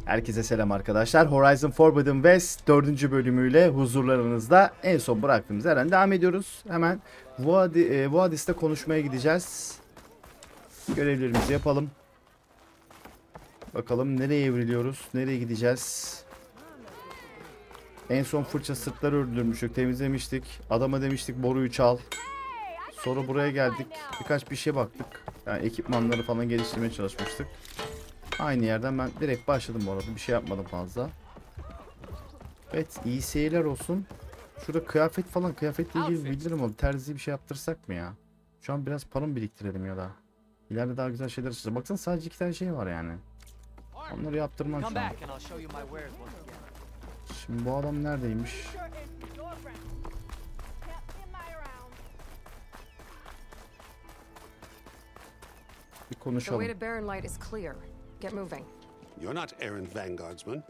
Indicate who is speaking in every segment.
Speaker 1: Herkese selam arkadaşlar. Horizon Forbidden West 4. bölümüyle huzurlarınızda. En son bıraktığımız yerden devam ediyoruz. Hemen Vadis'te konuşmaya gideceğiz. Görevlerimizi yapalım. Bakalım nereye evriliyoruz, nereye gideceğiz. En son fırça sırtları öldürmüştük, temizlemiştik. Adama demiştik boruyu çal. Sonra buraya geldik. Birkaç bir şeye baktık. Yani ekipmanları falan geliştirmeye çalışmıştık. Aynı yerden ben direkt başladım bu arada. Bir şey yapmadım fazla. Evet, iyi seyirler olsun. Şurada kıyafet falan, kıyafetle ilgili bildirim oldu. Terzi bir şey yaptırsak mı ya? Şu an biraz param biriktirelim ya da. İleride daha güzel şeyler açacağız. Baksana sadece 2 tane şey var yani. Onları yaptırmam şu an. Şimdi bu adam neredeymiş? Bir konuşalım.
Speaker 2: Get moving.
Speaker 3: You're not errant vanguardsman.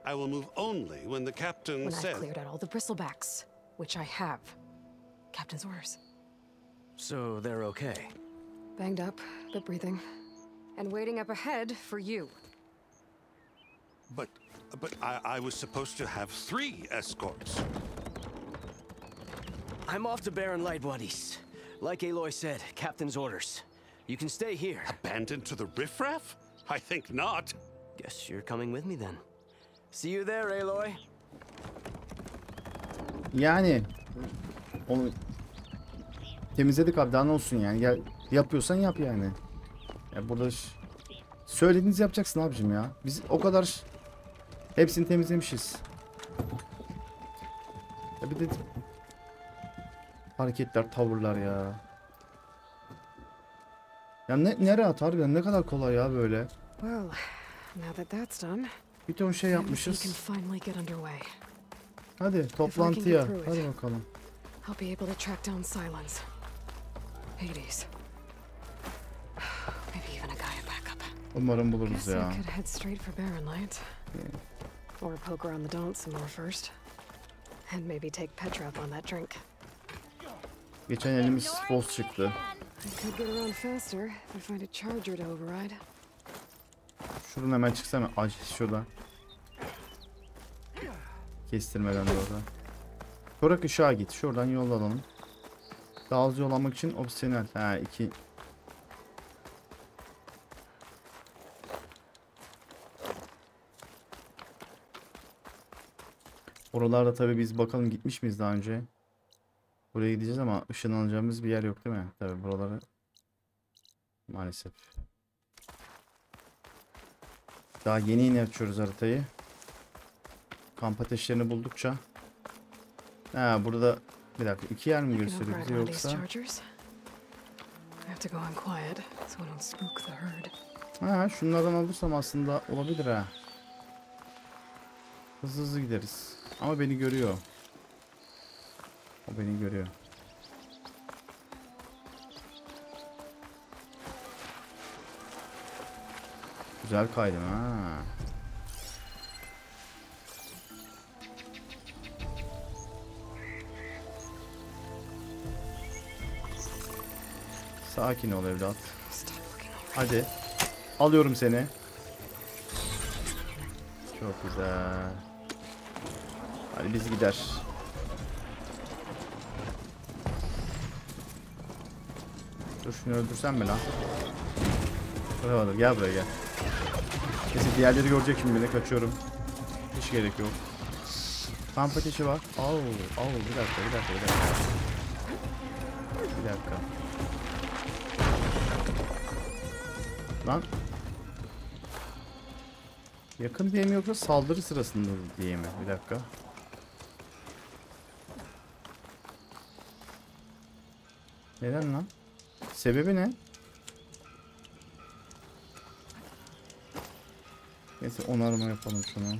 Speaker 3: I will move only when the captain says.
Speaker 2: When I've cleared out all the bristlebacks, which I have. Captain's orders.
Speaker 4: So they're okay.
Speaker 2: Banged up, but breathing. And waiting up ahead for you.
Speaker 3: But I was supposed to have 3 escorts.
Speaker 4: I'm off to Barren Light Wadis. Like Aloy said, captain's orders. You can stay here.
Speaker 3: Abandoned to the riffraff? I think not.
Speaker 4: Guess you're coming with me then. See you there, Aloy.
Speaker 1: Yani onu temizledik abi, daha ne olsun yani. Gel, yapıyorsan yap yani. Ya burada söylediğinizi yapacaksın abicim ya. Biz o kadar hepsini temizlemişiz. Ya bir de hareketler, tavırlar ya. Ya ne rahat harbiden, ne kadar kolay ya böyle.
Speaker 2: Well, now that that's done,
Speaker 1: bir ton şey yapmışız.
Speaker 2: can finally get underway.
Speaker 1: Hadi toplantıya. Hadi bakalım.
Speaker 2: I'll be able to track down Silence. Hades. Maybe even a guy backup.
Speaker 1: Umarım buluruz ya.
Speaker 2: I could head straight for Barren Light. Or poke around the dance some more first. And maybe take Petrov on that drink.
Speaker 1: Geçen elimiz boss çıktı.
Speaker 2: I could get around faster if I find a charger to override.
Speaker 1: Şuradan hemen çıksam. Ay şurada. Kestirmeden de orada. Çorak ışığa git. Şuradan yol alalım. Daha hızlı yol almak için opsiyonel. Ha 2. Oralarda tabii biz bakalım gitmiş miyiz daha önce. Buraya gideceğiz ama ışınlanacağımız bir yer yok değil mi? Tabii buraları maalesef. Daha yeni açıyoruz haritayı. Kamp ateşlerini buldukça. Ha burada bir dakika 2 yer mi gösteriyor bize yoksa? Ha şunlardan alırsam aslında olabilir ha. Hızlı hızlı gideriz. Ama beni görüyor. O beni görüyor. Güzel kaydım ha. Sakin ol evlat. Hadi. Alıyorum seni. Çok güzel. Hadi biz gider. Dur şunu öldürsen mi lan? Bravo, gel buraya gel. Neyse diğerleri görecek şimdi beni, kaçıyorum. Hiç gerek yok. Kamp ateşi var. Bir dakika. Bir dakika. Lan. Yakın diye mi yoksa saldırı sırasında diye mi? Bir dakika. Neden lan? Sebebi ne? Neyse onarma yapalım şunu.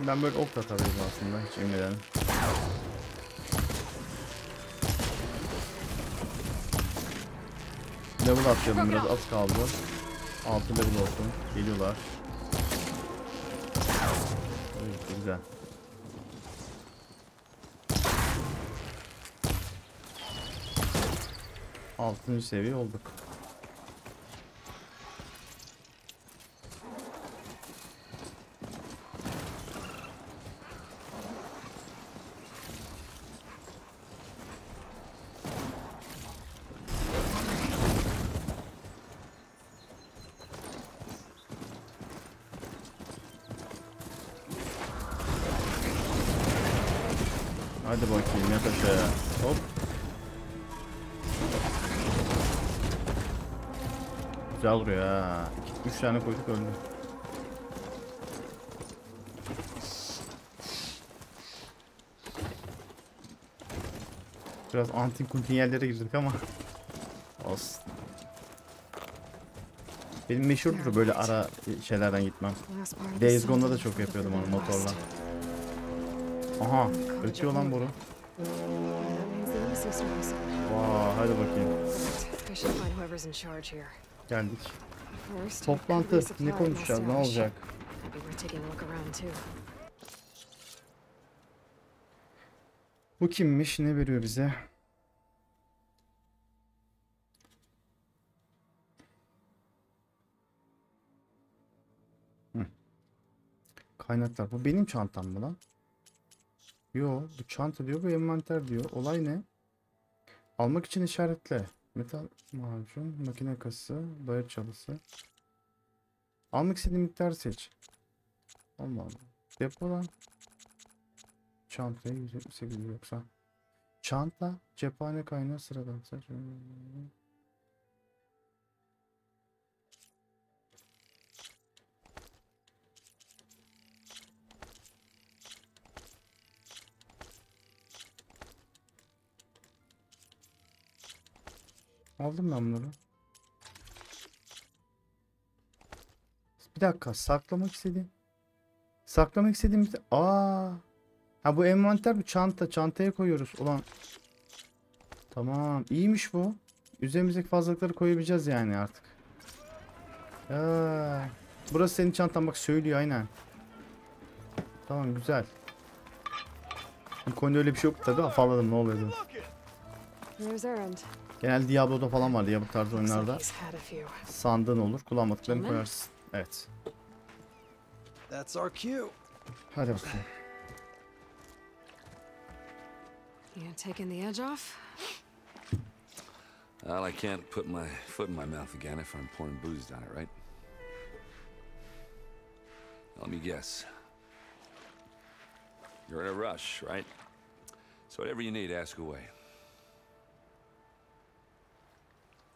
Speaker 1: Ben böyle ok atabilirim aslında hiç inmeden. Level atlayalım, biraz az kaldı. 6 level olsun. Geliyorlar. Evet, güzel. Altıncı seviye olduk. Hadi bakayım yat aşağıya. Hop. Güzel vuruyor ha. 3 tane koyduk öldü. Biraz antin kuntin yerlere girdik ama olsun. Benim meşhurdur böyle ara şeylerden gitmem. Days Gone'da da çok yapıyordum onu motorla. Aha, ötüyor lan boru. Vaa, hadi bakayım. Geldik. Toplantı. Ne konuşacağız? Ne olacak? Bu kimmiş? Ne veriyor bize? Kaynaklar. Bu benim çantam mı lan? Yo, bu çanta diyor, bu envanter diyor. Olay ne? Almak için işaretle. Metal macun, makine kasası, bayır çalısı. Almak istediğin miktarı seç. Allah Allah. Depo lan. Çantaya 178 yoksa. Çanta, cephane kaynağı sıradan. Aldım ben bunları. Bir dakika, saklamak istediğim. Saklamak istediğim bir... Ha bu envanter, bu çanta. Çantaya koyuyoruz. Ulan. Tamam, iyiymiş bu. Üzerimizdeki fazlalıkları koyabileceğiz yani artık. Burası senin çantan, bak söylüyor aynen. Tamam, güzel. Bu konuda öyle bir şey yok tabi, afalladım ne oluyordu. Genelde Diablo'da falan var ya bu tarz oyunlarda. Sandığın olur, kullanmadıklarını koyarsın. Evet. Hadi bakalım.
Speaker 5: Well, I can't put my foot in my mouth again if I'm pouring booze down it, right? Let me guess. You're in a rush, right? So whatever you need, ask away.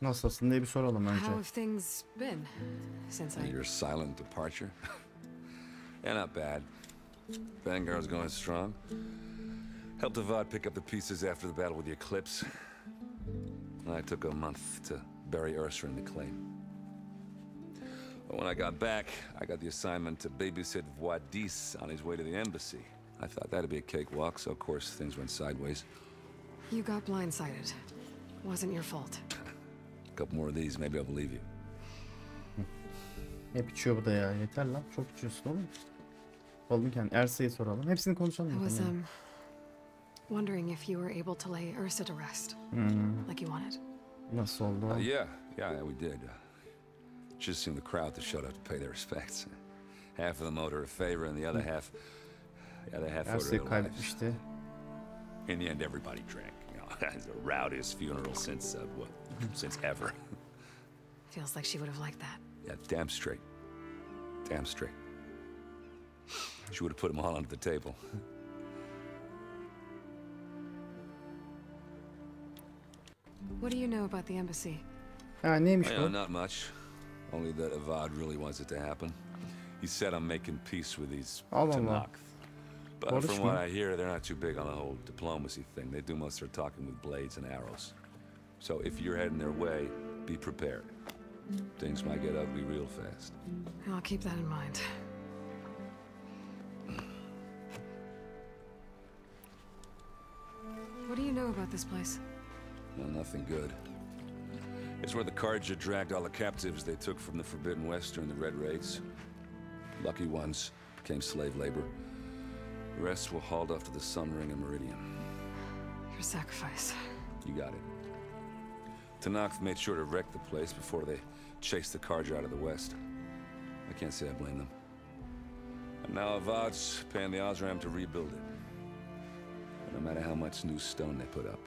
Speaker 1: Nasılsın diye bir soralım önce.
Speaker 2: How have things been since
Speaker 5: Your silent departure? Yeah, not bad. Vanguard's going strong. Helped Avad pick up the pieces after the battle with the Eclipse. I took a month to bury Ursa in the claim. But when I got back, I got the assignment to babysit Wadis on his way to the embassy. I thought that'd be a cakewalk, so of course things went sideways.
Speaker 2: You got blindsided. Wasn't your fault.
Speaker 5: A couple more of these, maybe I'll believe you.
Speaker 1: Hep içiyor bu da ya. Yeter lan. Çok içiyorsun oğlum. Oğlum kendi Ersa'yı soralım. Hepsini konuşalım.
Speaker 2: I was wondering if you were able to lay Ursa to rest, like you wanted.
Speaker 1: Nasıl oldu?
Speaker 5: Yeah, we did. Just seemed the crowd to showed up to pay their respects. Half of them owed her a favor, and the other half owed her
Speaker 1: Ersa'yı
Speaker 5: their lives.
Speaker 1: kaybetmişti.
Speaker 5: In the end, everybody drank. You know, it's the rowdiest funeral since since ever.
Speaker 2: Feels like she would have liked that.
Speaker 5: Yeah, damn straight. Damn straight. She would have put them all onto the table.
Speaker 2: What do you know about the embassy?
Speaker 1: Ha neymiş
Speaker 5: Well,
Speaker 1: bu?
Speaker 5: not much. Only that Avad really wants it to happen. He said I'm making peace with these
Speaker 1: Allah Allah.
Speaker 5: Tanakh. But
Speaker 1: Barış
Speaker 5: from
Speaker 1: mı?
Speaker 5: what I hear, they're not too big on the whole diplomacy thing. They do most of their talking with blades and arrows. So if you're heading their way, be prepared. Things might get ugly real fast.
Speaker 2: I'll keep that in mind. know about this place?
Speaker 5: Well, nothing good. It's where the Carja dragged all the captives they took from the Forbidden West during the Red Raids. Lucky ones became slave labor. The rest were hauled off to the Sun Ring and Meridian.
Speaker 2: Your sacrifice.
Speaker 5: You got it. Tanakh made sure to wreck the place before they chased the Carja out of the West. I can't say I blame them. And now Avad's paying the Osram to rebuild it. And no matter how much new stone they put up,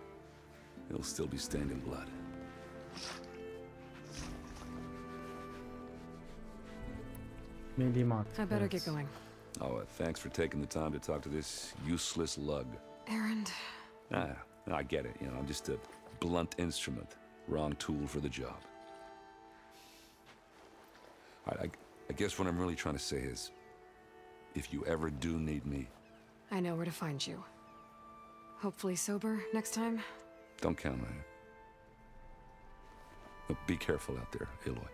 Speaker 5: it'll still be stained in blood.
Speaker 2: I better get going.
Speaker 5: Oh, thanks for taking the time to talk to this useless lug.
Speaker 2: Errand.
Speaker 5: I get it. You know, I'm just a blunt instrument. Wrong tool for the job. All right, I guess what I'm really trying to say is, if you ever do need me...
Speaker 2: I know where to find you. Hopefully sober next time.
Speaker 5: Don't count on it. But be careful out there, Aloy.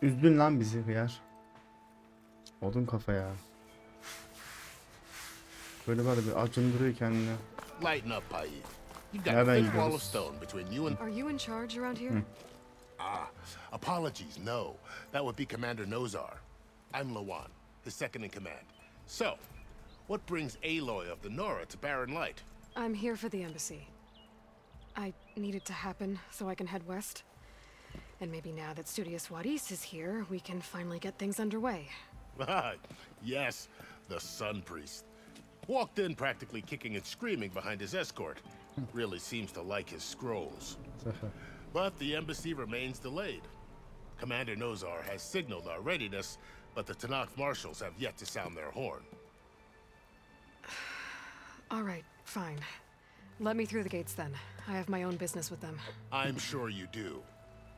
Speaker 1: Üzdün lan bizi hıyar. Odun kafa ya. Böyle var bir acındırıyor kendini.
Speaker 6: Lighten up, Pai. You've got a
Speaker 1: Nereden
Speaker 6: thick wall of
Speaker 1: gidiyoruz?
Speaker 6: stone between you and...
Speaker 2: Are you in charge around here?
Speaker 6: Apologies, no. That would be Commander Nozar. I'm Lawan, his second in command. So, what brings Aloy of the Nora to Barren Light?
Speaker 2: I'm here for the embassy. I need it to happen so I can head west. And maybe now that Studious Wadis is here, we can finally get things underway.
Speaker 6: Yes, the Sun Priest. Walked in practically kicking and screaming behind his escort. Really seems to like his scrolls. But the embassy remains delayed. Commander Nozar has signaled our readiness, but the Tanakh marshals have yet to sound their horn.
Speaker 2: All right, fine. Let me through the gates then. I have my own business with them.
Speaker 6: I'm sure you do,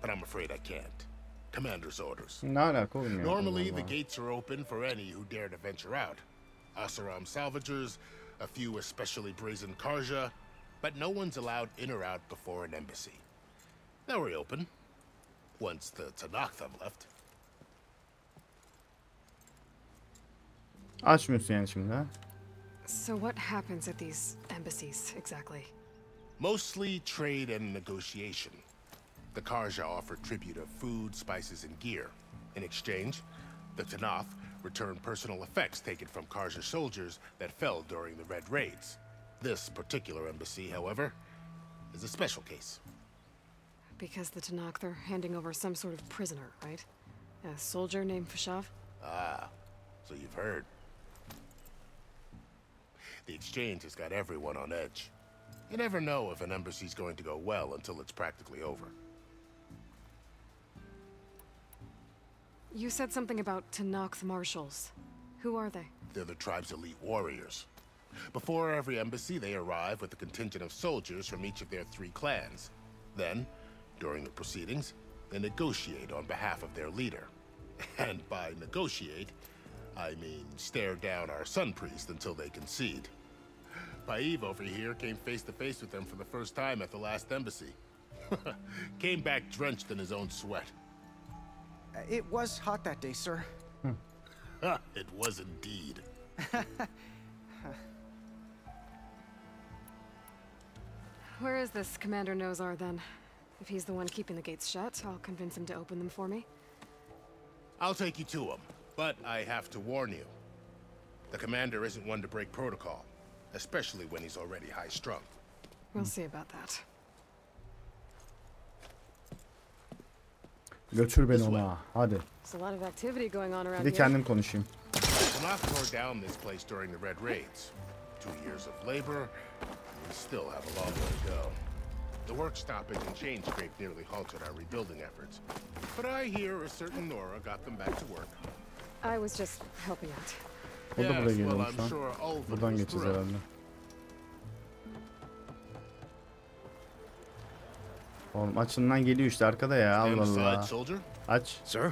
Speaker 6: but I'm afraid I can't. Commander's orders.
Speaker 1: Ne alaka oğlum ya?
Speaker 6: Normally,
Speaker 1: Allah
Speaker 6: the
Speaker 1: Allah.
Speaker 6: gates are open for any who dare to venture out. Asaram salvagers, a few especially brazen Karja, but no one's allowed in or out before an embassy. They'll reopen, once the Tanakh have left.
Speaker 1: Açmıyorsun yani şimdi ha?
Speaker 2: So what happens at these embassies, exactly?
Speaker 6: Mostly trade and negotiation. The Karja offer tribute of food, spices, and gear. In exchange, the Tanakh return personal effects taken from Karja soldiers that fell during the Red Raids. This particular embassy, however, is a special case.
Speaker 2: Because the Tanakh, they're handing over some sort of prisoner, right? A soldier named Fashav?
Speaker 6: Ah, so you've heard. The exchange has got everyone on edge. You never know if an embassy's going to go well until it's practically over.
Speaker 2: You said something about Tanakh marshals. Who are they?
Speaker 6: They're the tribe's elite warriors. Before every embassy, they arrive with a contingent of soldiers from each of their 3 clans. Then, during the proceedings, they negotiate on behalf of their leader. And by negotiate, I mean stare down our Sun Priest until they concede. Paiv over here came face to face with them for the first time at the last embassy. Came back drenched in his own sweat.
Speaker 7: It was hot that day, sir.
Speaker 6: It was indeed.
Speaker 2: Where is this Commander Nozar, then? If he's the one keeping the gates shut, I'll convince him to open them for me.
Speaker 6: I'll take you to him, but I have to warn you. The commander isn't one to break protocol, especially when he's already high-strung.
Speaker 2: We'll see about that.
Speaker 1: Götür beni ona. Hadi.
Speaker 2: There's a lot of activity going on around
Speaker 1: Bir de
Speaker 2: here.
Speaker 1: kendim konuşayım.
Speaker 6: Tanakh tore down this place during the Red Raids. 2 years of labor, we still have a long way to go. The work stoppage and chain scrape nearly halted our rebuilding efforts. But I hear a certain Nora got them back to work.
Speaker 2: I was just helping out.
Speaker 1: O da buraya
Speaker 6: well,
Speaker 1: geliyormuş
Speaker 6: I'm
Speaker 1: lan.
Speaker 6: sure Ulvan
Speaker 1: Buradan
Speaker 6: was
Speaker 1: geçeceğiz
Speaker 6: thrilled.
Speaker 1: herhalde. Oğlum açından geliyor işte arkada ya.
Speaker 6: Stand
Speaker 1: Allah
Speaker 6: aside,
Speaker 1: Allah.
Speaker 6: soldier.
Speaker 1: Aç.
Speaker 4: Sir?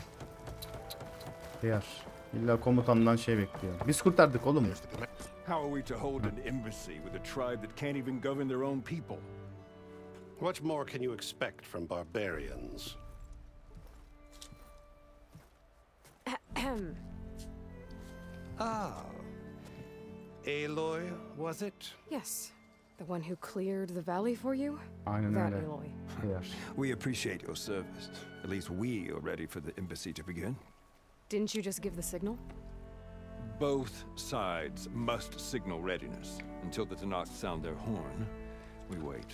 Speaker 1: Hıyar. İlla komutandan şey bekliyor. Biz kurtardık oğlum.
Speaker 6: There's the command.
Speaker 8: How are we to hold an embassy with a tribe that can't even govern their own people?
Speaker 9: What more can you expect from barbarians? Ah. Aloy, was it?
Speaker 2: Yes, The one who cleared the valley for you?
Speaker 1: Aynen
Speaker 2: That
Speaker 1: öyle.
Speaker 2: Aloy.
Speaker 1: Clear.
Speaker 8: We appreciate your service. At least we are ready for the embassy to begin.
Speaker 2: Didn't you just give the signal?
Speaker 8: Both sides must signal readiness. Until the Tanakh sound their horn, we wait.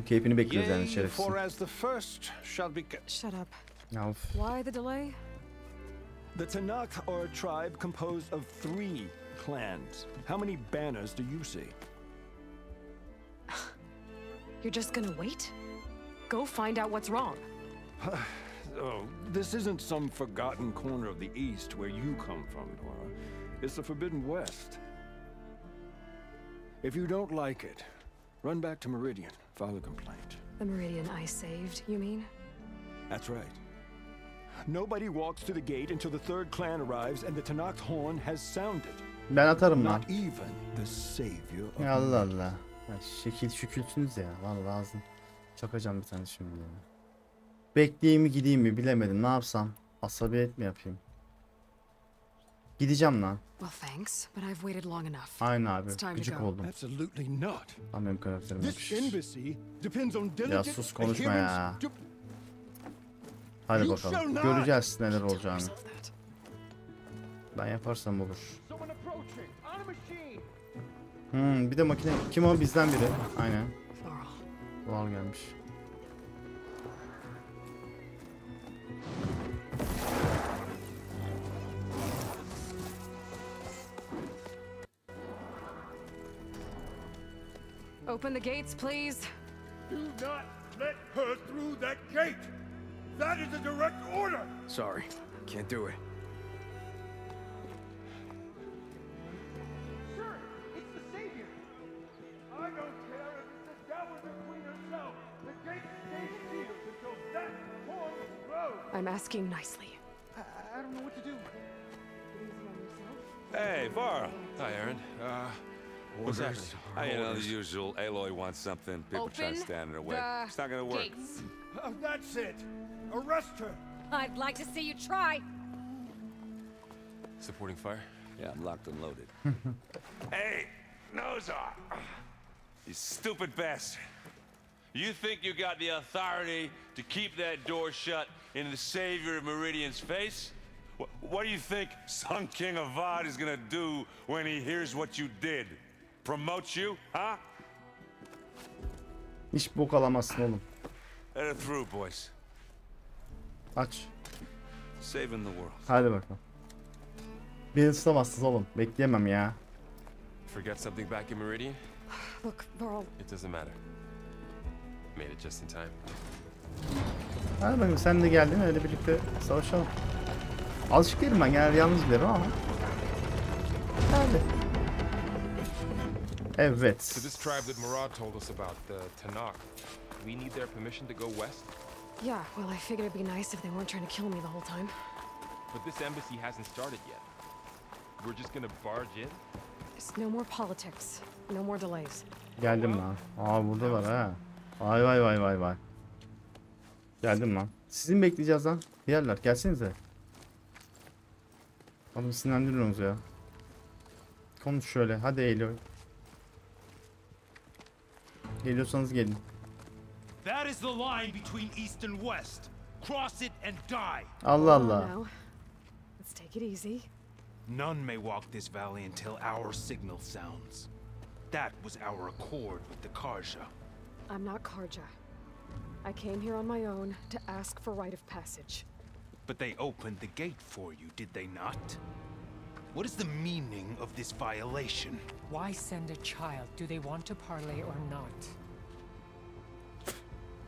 Speaker 1: Keyfini bekliyoruz yani
Speaker 3: Yea,
Speaker 1: şerefsiz.
Speaker 3: for as the first shall be...
Speaker 2: Shut up.
Speaker 1: Ya of.
Speaker 2: Why the delay?
Speaker 8: The Tanakh are a tribe composed of 3 clans. How many banners do you see?
Speaker 2: You're just gonna wait? Go find out what's wrong.
Speaker 8: Oh, this isn't some forgotten corner of the East where you come from, Nora. It's the Forbidden West. If you don't like it, run back to Meridian, file a complaint.
Speaker 2: The Meridian I saved, you mean?
Speaker 8: That's right. Nobody walks to the gate until the 3rd clan arrives and the Tanakh horn has sounded.
Speaker 1: Ben atarım lan.
Speaker 8: Not even the savior of
Speaker 1: Ya Allah Allah. Ya şekil şükülsünüz ya. Vallahi ağzım. Çakacağım bir tane şimdi ya. Bekleyeyim mi gideyim mi bilemedim. Ne yapsam? Asabiyet mi yapayım? Gideceğim lan.
Speaker 2: Well, thanks, but I've waited long enough.
Speaker 1: Aynen abi.
Speaker 2: It's time to
Speaker 1: Gıcık
Speaker 2: go.
Speaker 1: oldum.
Speaker 8: Absolutely not.
Speaker 1: Tam benim karakterim
Speaker 8: This
Speaker 1: yapmış.
Speaker 8: embassy depends on
Speaker 1: Ya
Speaker 8: diligent
Speaker 1: sus konuşma ya.
Speaker 8: adherence to-
Speaker 1: Hadi
Speaker 8: You
Speaker 1: bakalım.
Speaker 8: shall not.
Speaker 1: Göreceğiz neler
Speaker 2: Tell
Speaker 1: olacağını.
Speaker 2: yourself that.
Speaker 1: Ben yaparsam olur.
Speaker 8: Someone approaching on a machine.
Speaker 1: Bir de makine. Kim o? Bizden biri. Aynen.
Speaker 2: Laurel.
Speaker 1: Var gelmiş.
Speaker 2: Open the gates, please.
Speaker 10: Do not let her through that gate! That is a direct order!
Speaker 4: Sorry, can't do it.
Speaker 10: Sir, it's the Savior! I don't care if it's the devil or Queen herself! The gate stays sealed until that horn blows!
Speaker 2: I'm asking nicely.
Speaker 7: I don't know what to do.
Speaker 5: Hey, Varl.
Speaker 11: Hi, Aaron. What's happening?
Speaker 5: You know, the usual. Aloy wants something. People try to stand in her way.
Speaker 12: the
Speaker 5: It's not gonna work.
Speaker 12: gates.
Speaker 10: That's it! Arrest her!
Speaker 12: I'd like to see you try.
Speaker 11: Supporting fire?
Speaker 5: Yeah, I'm locked and loaded. Hey, Nozar! You stupid bastard. You think you got the authority to keep that door shut in the savior of Meridian's face? What do you think Sun King Avad is gonna do when he hears what you did? Promote you, huh?
Speaker 1: Hiç bok alamazsın oğlum.
Speaker 5: Let it through, boys.
Speaker 1: Aç.
Speaker 5: Saving the world.
Speaker 1: Hadi bakalım. Beni tutamazsınız oğlum. Bekleyemem ya.
Speaker 11: Forget something back in Meridian?
Speaker 2: Look, Laurel.
Speaker 11: It doesn't matter. Made it just in time.
Speaker 1: Hadi bakayım sen de geldin öyle birlikte savaşalım. Alışık değilim ben genelde yalnız giderim ama. Hadi. Evet.
Speaker 13: To this tribe that Murad told us about, the Tanakh, we need their permission to go west?
Speaker 2: Yeah, well, I figured it'd be nice if they weren't trying to kill me the whole time.
Speaker 13: But this embassy hasn't started yet. We're just gonna barge in?
Speaker 2: There's no more politics. No more delays.
Speaker 1: Geldim lan. Aa buradalar ha. Vay vay vay vay vay. Geldim lan. Sizi mi bekleyeceğiz lan? Yerler gelsenize. Oğlum sinirlendiriyorsunuz ya. Konuş şöyle. Hadi Aloy. Geliyorsanız gelin.
Speaker 10: That is the line between East and West. Cross it and die.
Speaker 1: Allah Allah.
Speaker 2: Now, let's take it easy.
Speaker 10: None may walk this valley until our signal sounds. That was our accord with the Karja.
Speaker 2: I'm not Karja. I came here on my own to ask for rite of passage.
Speaker 10: But they opened the gate for you, did they not? What is the meaning of this violation?
Speaker 14: Why send a child? Do they want to parley or not?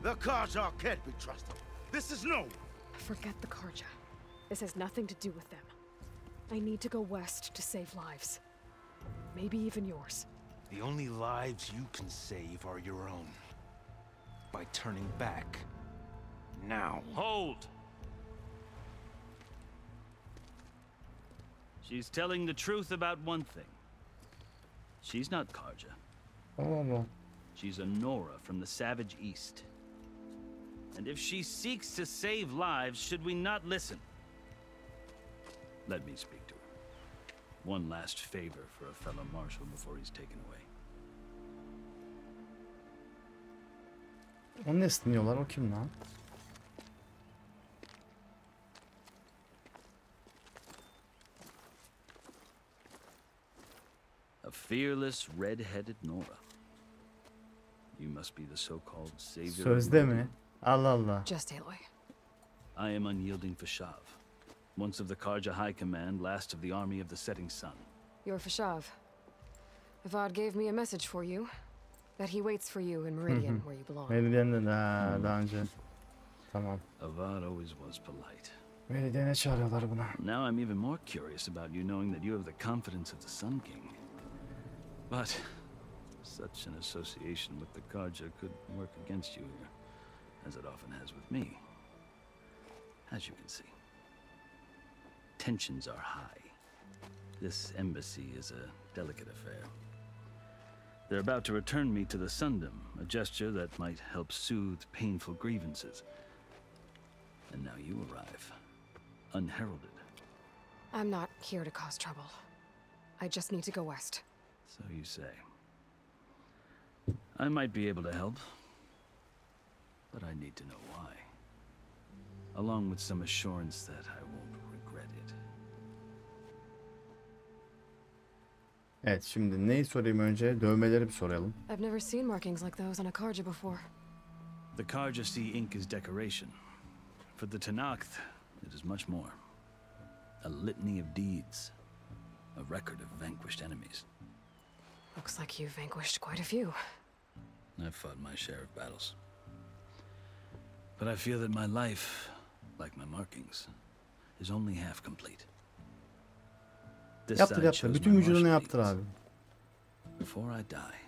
Speaker 10: The Karja can't be trusted. This is no.
Speaker 2: Forget the Karja. This has nothing to do with them. I need to go west to save lives. Maybe even yours.
Speaker 10: The only lives you can save are your own. By turning back. Now.
Speaker 15: Hold! She's telling the truth about one thing. She's not Karja.
Speaker 1: Allah Allah.
Speaker 15: She's a Nora from the savage east. And if she seeks to save lives, should we not listen? Let me speak to her. One last favor for a fellow marshal before he's taken away.
Speaker 1: Onu ne ısınıyorlar? O kim lan?
Speaker 15: A fearless, red-headed Nora. You must be the so-called savior.
Speaker 1: Sözde mi? Allah Allah.
Speaker 2: Just Aloy.
Speaker 15: I am unyielding Fashav, once of the Karja High Command, last of the army of the setting sun.
Speaker 2: You're Fashav. Avad gave me a message for you. That he waits for you in Meridian, where you belong.
Speaker 1: Meridian'da daha önce. Tamam.
Speaker 15: Avad always was polite.
Speaker 1: Meridian'e çağırıyorlar buna.
Speaker 15: Now I'm even more curious about you knowing that you have the confidence of the Sun King. But such an association with the Karja could work against you here, as it often has with me. As you can see, tensions are high. This embassy is a delicate affair. They're about to return me to the Sundom, a gesture that might help soothe painful grievances. And now you arrive, unheralded.
Speaker 2: I'm not here to cause trouble. I just need to go west.
Speaker 15: So you say. I might be able to help, but I need to know why. Along with some assurance that I won't regret it.
Speaker 1: Evet, şimdi neyi sorayım önce? Dövmeleri bir soralım.
Speaker 2: I've never seen markings like those on a Karja before.
Speaker 15: The Karja see ink as decoration. For the Tanakh, it is much more. A litany of deeds. A record of vanquished enemies.
Speaker 2: Looks like you've vanquished quite a few.
Speaker 15: I've fought my share of battles. But I feel that my life, like my markings, is only half complete.
Speaker 1: Yaptır. Bütün vücudunu yaptır abi.
Speaker 15: Before I die,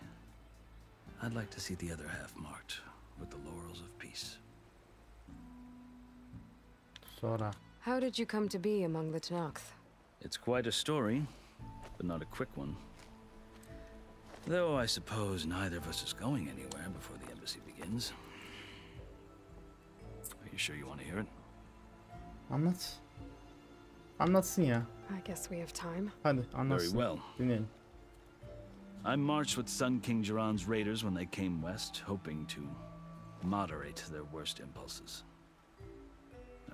Speaker 15: I'd like to see the other half marked with the laurels of peace.
Speaker 1: Sonra.
Speaker 2: How did you come to be among the Tanakh?
Speaker 15: It's quite a story, but not a quick one. Though I suppose neither of us is going anywhere before the embassy begins. Are you sure you want to hear it?
Speaker 1: Anlat. Anlatsın ya.
Speaker 2: I guess we have time.
Speaker 1: Hadi anlatsın.
Speaker 15: Very well.
Speaker 1: Dinleyelim.
Speaker 15: I marched with Sun King Jiran's raiders when they came west, hoping to moderate their worst impulses.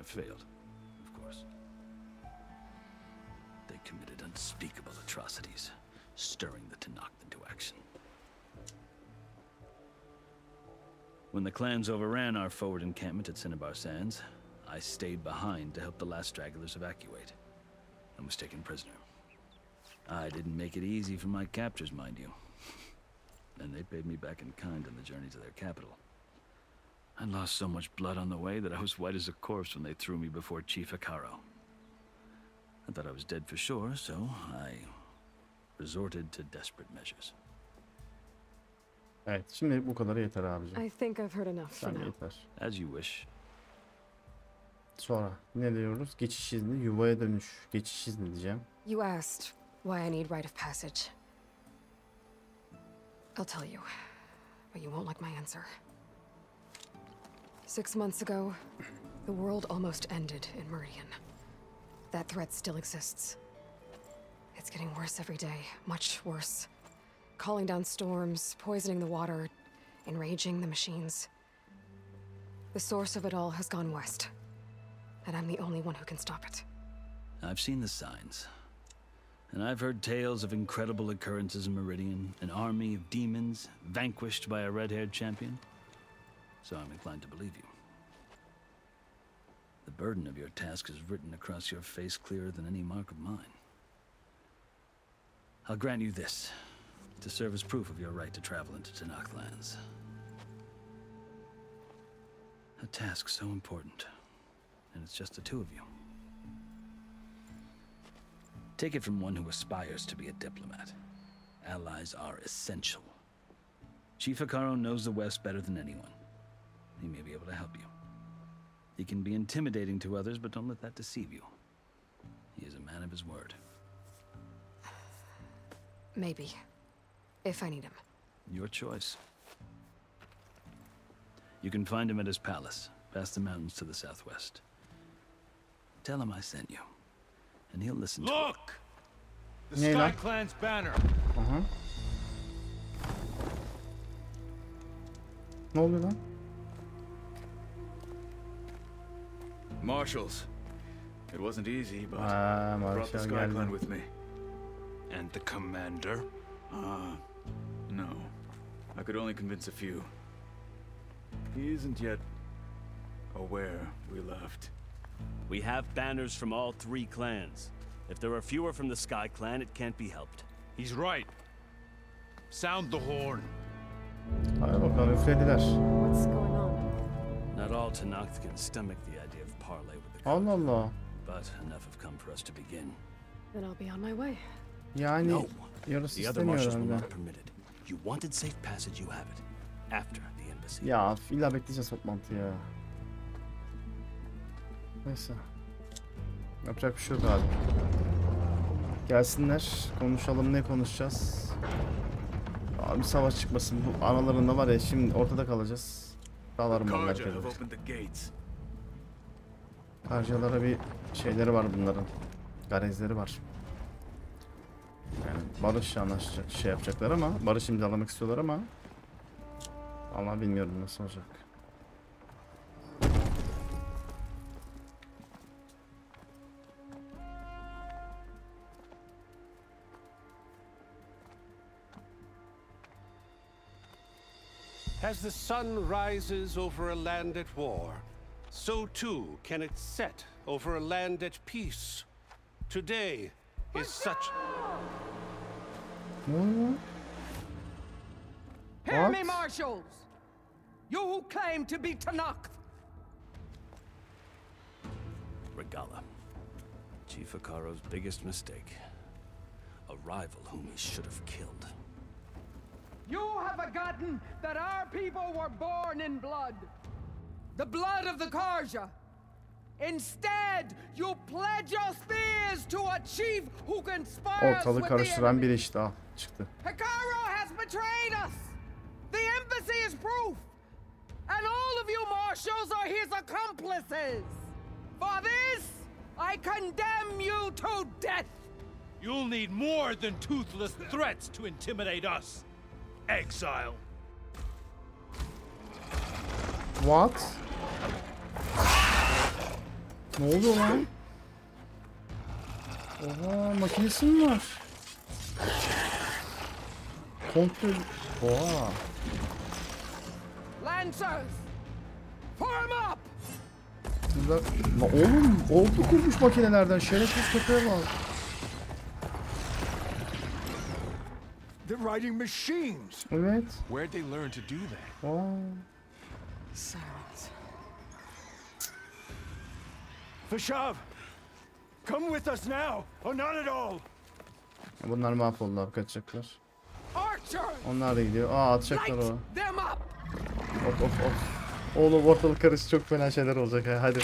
Speaker 15: I failed, of course. They committed unspeakable atrocities, stirring the Tanakh into action. When the clans overran our forward encampment at Cinnabar Sands, I stayed behind to help the last stragglers evacuate, and was taken prisoner. I didn't make it easy for my captors, mind you. And they paid me back in kind on the journey to their capital. I lost so much blood on the way that I was white as a corpse when they threw me before Chief Hikaro. I thought I was dead for sure, so I resorted to desperate measures.
Speaker 1: Evet, şimdi bu kadar yeter abicim.
Speaker 2: I think I've heard enough for
Speaker 1: Sen
Speaker 2: now.
Speaker 1: yeter.
Speaker 15: As you wish.
Speaker 1: Sonra ne diyoruz? Geçiş izni, yuvaya dönüş. Geçiş izni diyeceğim.
Speaker 2: You asked why I need rite of passage. I'll tell you, but you won't like my answer. 6 months ago, the world almost ended in Meridian. That threat still exists. It's getting worse every day, much worse. Calling down storms, poisoning the water, enraging the machines. The source of it all has gone west, and I'm the only one who can stop it.
Speaker 15: I've seen the signs. And I've heard tales of incredible occurrences in Meridian, an army of demons vanquished by a red-haired champion. So I'm inclined to believe you. The burden of your task is written across your face clearer than any mark of mine. I'll grant you this, to serve as proof of your right to travel into Tanakh lands. A task so important, and it's just the two of you. Take it from one who aspires to be a diplomat. Allies are essential. Chief Hikaro knows the West better than anyone. He may be able to help you. He can be intimidating to others, but don't let that deceive you. He is a man of his word.
Speaker 2: Maybe. If I need him.
Speaker 15: Your choice. You can find him at his palace, past the mountains to the southwest. Tell him I sent you, and he'll listen to it.
Speaker 10: Look! The
Speaker 1: Ne
Speaker 10: Sky
Speaker 1: lan?
Speaker 10: Clan's banner.
Speaker 1: Aha. Ne oluyor lan?
Speaker 16: Marshals. It wasn't easy, but
Speaker 1: Aa,
Speaker 16: brought the
Speaker 1: Marshal
Speaker 16: Sky Clan
Speaker 1: geldi.
Speaker 16: with me.
Speaker 8: And the commander?
Speaker 16: No. I could only convince a few. He isn't yet aware we left.
Speaker 15: We have banners from all 3 clans. If there are fewer from the Sky Clan, it can't be helped.
Speaker 8: He's right. Sound the horn.
Speaker 1: Hadi bakalım üflediler.
Speaker 2: What's going on?
Speaker 15: Not all Tanakh can stomach the idea of parley with the
Speaker 1: Allah Allah.
Speaker 15: but enough have come for us to begin.
Speaker 2: Then I'll be on my way.
Speaker 1: Yani
Speaker 15: No.
Speaker 1: yarısı
Speaker 15: The other
Speaker 1: istemiyor
Speaker 15: marshals will
Speaker 1: herhalde.
Speaker 15: not permit it. You wanted safe passage, you have it. After the embassy.
Speaker 1: Ya illa bekleyeceğiz toplantı ya. Neyse. Yapacak bir şey yok abi. Gelsinler, konuşalım, ne konuşacağız? Abi savaş çıkmasın. Bu aralarında var ya, şimdi ortada kalacağız. Dağlarım onlar
Speaker 16: Karja have
Speaker 1: kadar.
Speaker 16: opened the gates.
Speaker 1: Karcalara bir şeyleri var bunların. Garezleri var. Yani barış anlaşacak, şey yapacaklar ama, barış imzalamak istiyorlar ama ama bilmiyorum nasıl olacak.
Speaker 9: As the sun rises over a land at war, so too can it set over a land at peace. Today is such...
Speaker 1: Ne oluyor?
Speaker 10: Hear me,
Speaker 1: What?
Speaker 10: marshals! You who claim to be Tanakh!
Speaker 15: Regala. Chief Akaro's biggest mistake. A rival whom he should have killed.
Speaker 10: You have forgotten that our people were born in blood. The blood of the Karja. Instead, you pledge your spears to a chief who conspires
Speaker 1: Ortalığı
Speaker 10: with the
Speaker 1: karıştıran
Speaker 10: enemy.
Speaker 1: biri işte, al çıktı.
Speaker 10: Hikaru has betrayed us! The embassy is proof! And all of you marshals are his accomplices! For this, I condemn you to death!
Speaker 8: You'll need more than toothless threats to intimidate us. Exile.
Speaker 1: What? Ne oluyor lan? Oha, makinesi mi var? Kontrol... Oha.
Speaker 10: Lancers! Form up!
Speaker 1: Burada... La oğlum, ordu kurmuş makinelerden, şerefsiz köpeğe bak.
Speaker 8: They're riding machines.
Speaker 1: Evet.
Speaker 11: Where'd they learn to do that?
Speaker 2: Silence.
Speaker 8: Fashav, come with us now, or not at all.
Speaker 1: Bunlar mahvoldular, kaçacaklar.
Speaker 10: Archers!
Speaker 1: Onlar da gidiyor. Aa, atacaklar o.
Speaker 10: Light them up!
Speaker 1: Of. Oğlum ortalık karıştı, çok fena şeyler olacak ha. Hadi.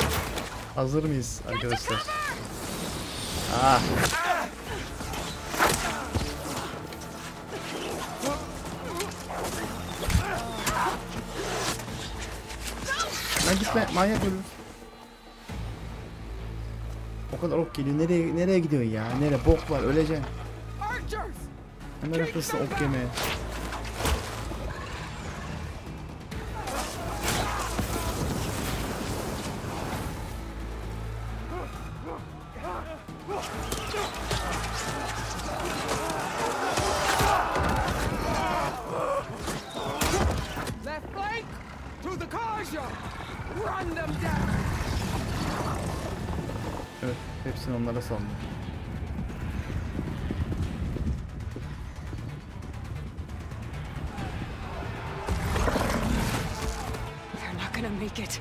Speaker 1: Hazır mıyız arkadaşlar? Ah. Lan gitme, manyak ölür. O kadar ok geliyor. Nereye gidiyorsun ya? Nereye? Bok var, öleceksin.
Speaker 10: Archers!
Speaker 1: Hemen haklısın ok yemeye.
Speaker 10: Left flank! To the Karja! Run them down!
Speaker 1: Evet, hepsini onlara saldı.
Speaker 2: They're not gonna make it.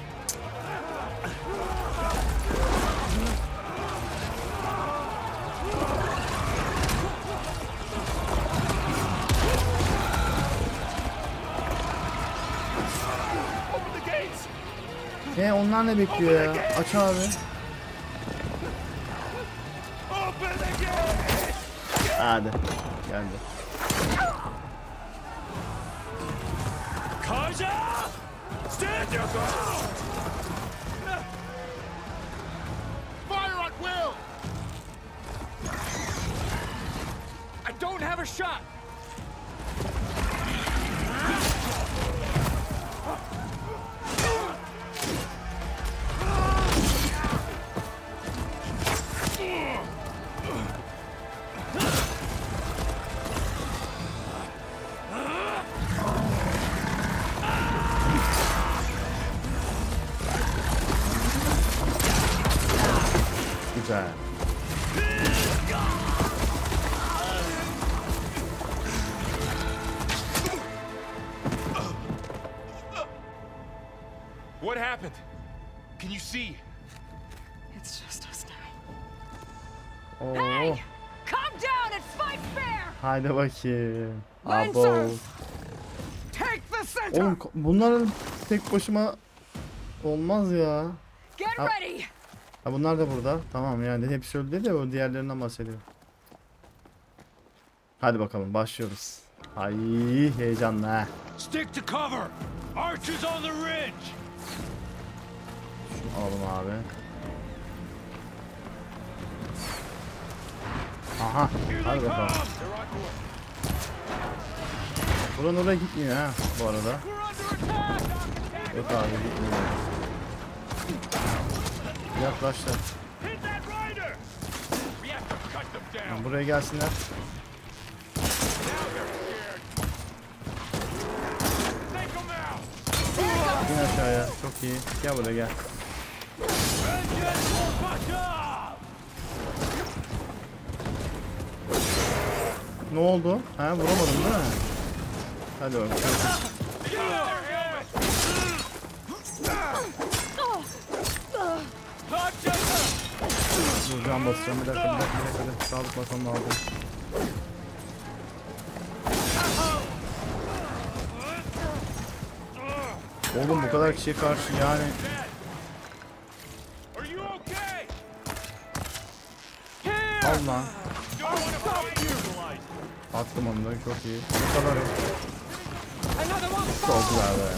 Speaker 1: Ne, onlar ne bekliyor ya? Aç abi. Hadi. Geldi.
Speaker 8: Karja! Stand your ground!
Speaker 10: Fire at will! I don't have a shot!
Speaker 1: güzel.
Speaker 13: What happened? Can you see?
Speaker 2: It's just us now.
Speaker 1: Oo.
Speaker 12: Hey! Calm down and fight fair!
Speaker 1: Haydi bakayım. Abo.
Speaker 10: Lancers! Take the center!
Speaker 1: Oğlum bunların tek başıma olmaz ya.
Speaker 12: Get
Speaker 1: Ha,
Speaker 12: ready!
Speaker 1: ha bunlar da burada. Tamam yani hepsi öldü de o diğerlerinden bahsediyor. Hadi bakalım başlıyoruz. Ay heyecanlı ha.
Speaker 9: Stick to cover! Archers on the ridge!
Speaker 1: Şunu alalım abi. Aha. Hadi bakalım. Buradan oraya gitmiyor ha bu arada. Yok abi gitmiyor. Yaklaştı. Yani buraya gelsinler. İn aşağıya. Çok iyi. Gel buraya gel. Ne oldu? Ha vuramadım değil mi? Hadi bakalım. Dur can basacağım bir dakika. Sağlık basalım aldım. Oğlum bu kadar kişiye karşı yani. Al lan. Attım onu da çok iyi. Bu kadar. Çok güzel be.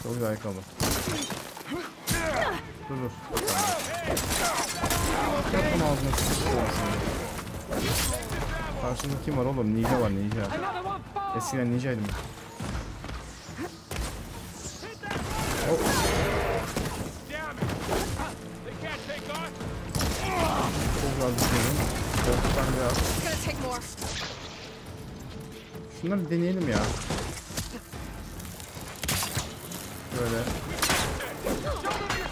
Speaker 1: Çok güzel kaldı. Dur. Yaptım ağzına sıkıştırmasın. Karşımda kim var oğlum? Ninja var ninja. Eskiden ninjaydım. Hop. Çok az düşüyorum. Korktan biraz. Şunları bir deneyelim ya. Böyle.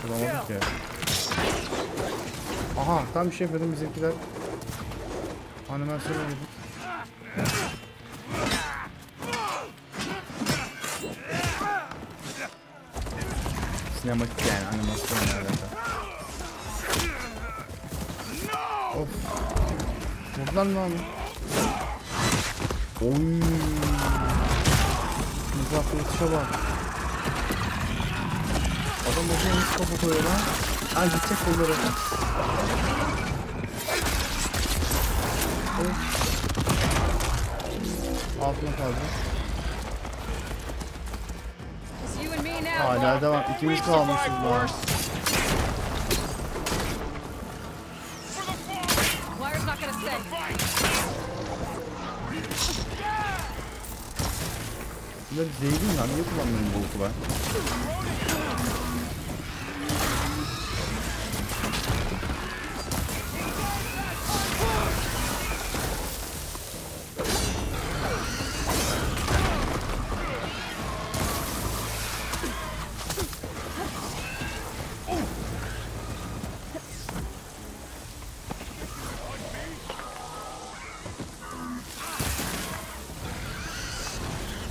Speaker 1: Bulamadık ya. Aha tam bir şey yapıyordum bizimkiler. Animasyon oynadık. Sinematik yani animasyon oynadık. Of. Buradan lan. Oy. Mızraklı bak. Adam oraya nasıl kafa koyuyor lan? Ha gidecek kolları. Altına kaldı. Hala devam. İkimiz kalmışız lan. Bunları zeydim lan. Niye kullanmıyorum bu oku ben?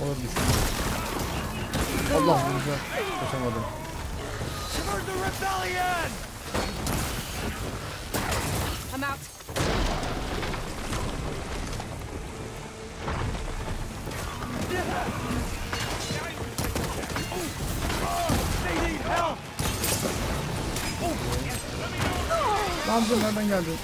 Speaker 1: Olur düşün. Allah güzel. Kaçamadım.
Speaker 12: I'm out.
Speaker 1: Lan dur nereden geldin?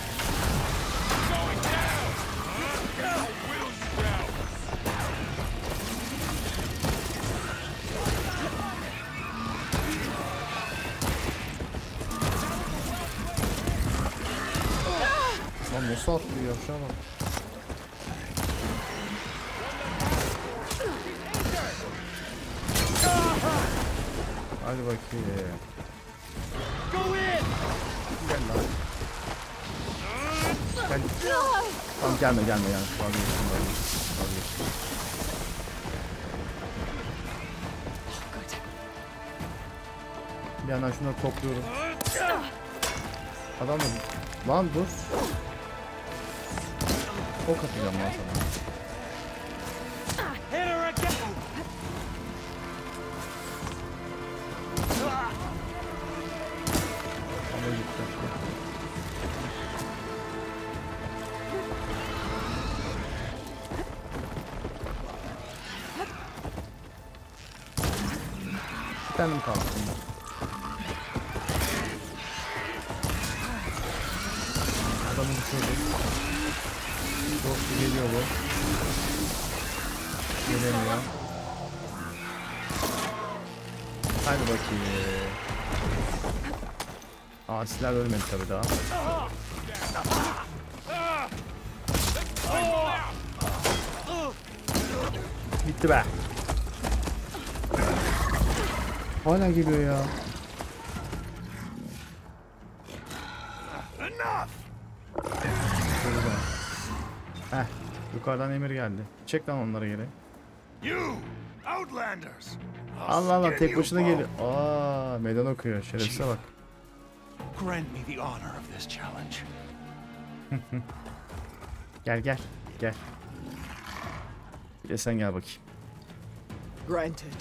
Speaker 1: Lan nasıl atlıyor aşağı bak. Hadi bakayım. Gel lan. Gel. Tamam gelme yani. Vazgeçtim. Bir yandan şunları topluyorum. Adam da... Lan dur. Ok atacağım lan sana. Ama gitti. Bir tane mi kaldı? Adamı düşürdük. Çok geliyor bu. Gelemiyor. Hadi bakayım. Asiler ölmedi tabi daha. Bitti be. Hala geliyor ya. Heh, yukarıdan emir geldi. Çek lan onlara geri. Allah Allah, tek başına geliyor. Aa, meydan okuyor. Şerefsize bak.
Speaker 11: Grant me the honor of this challenge.
Speaker 1: Gel gel gel. Bir de sen gel bakayım.
Speaker 10: Granted.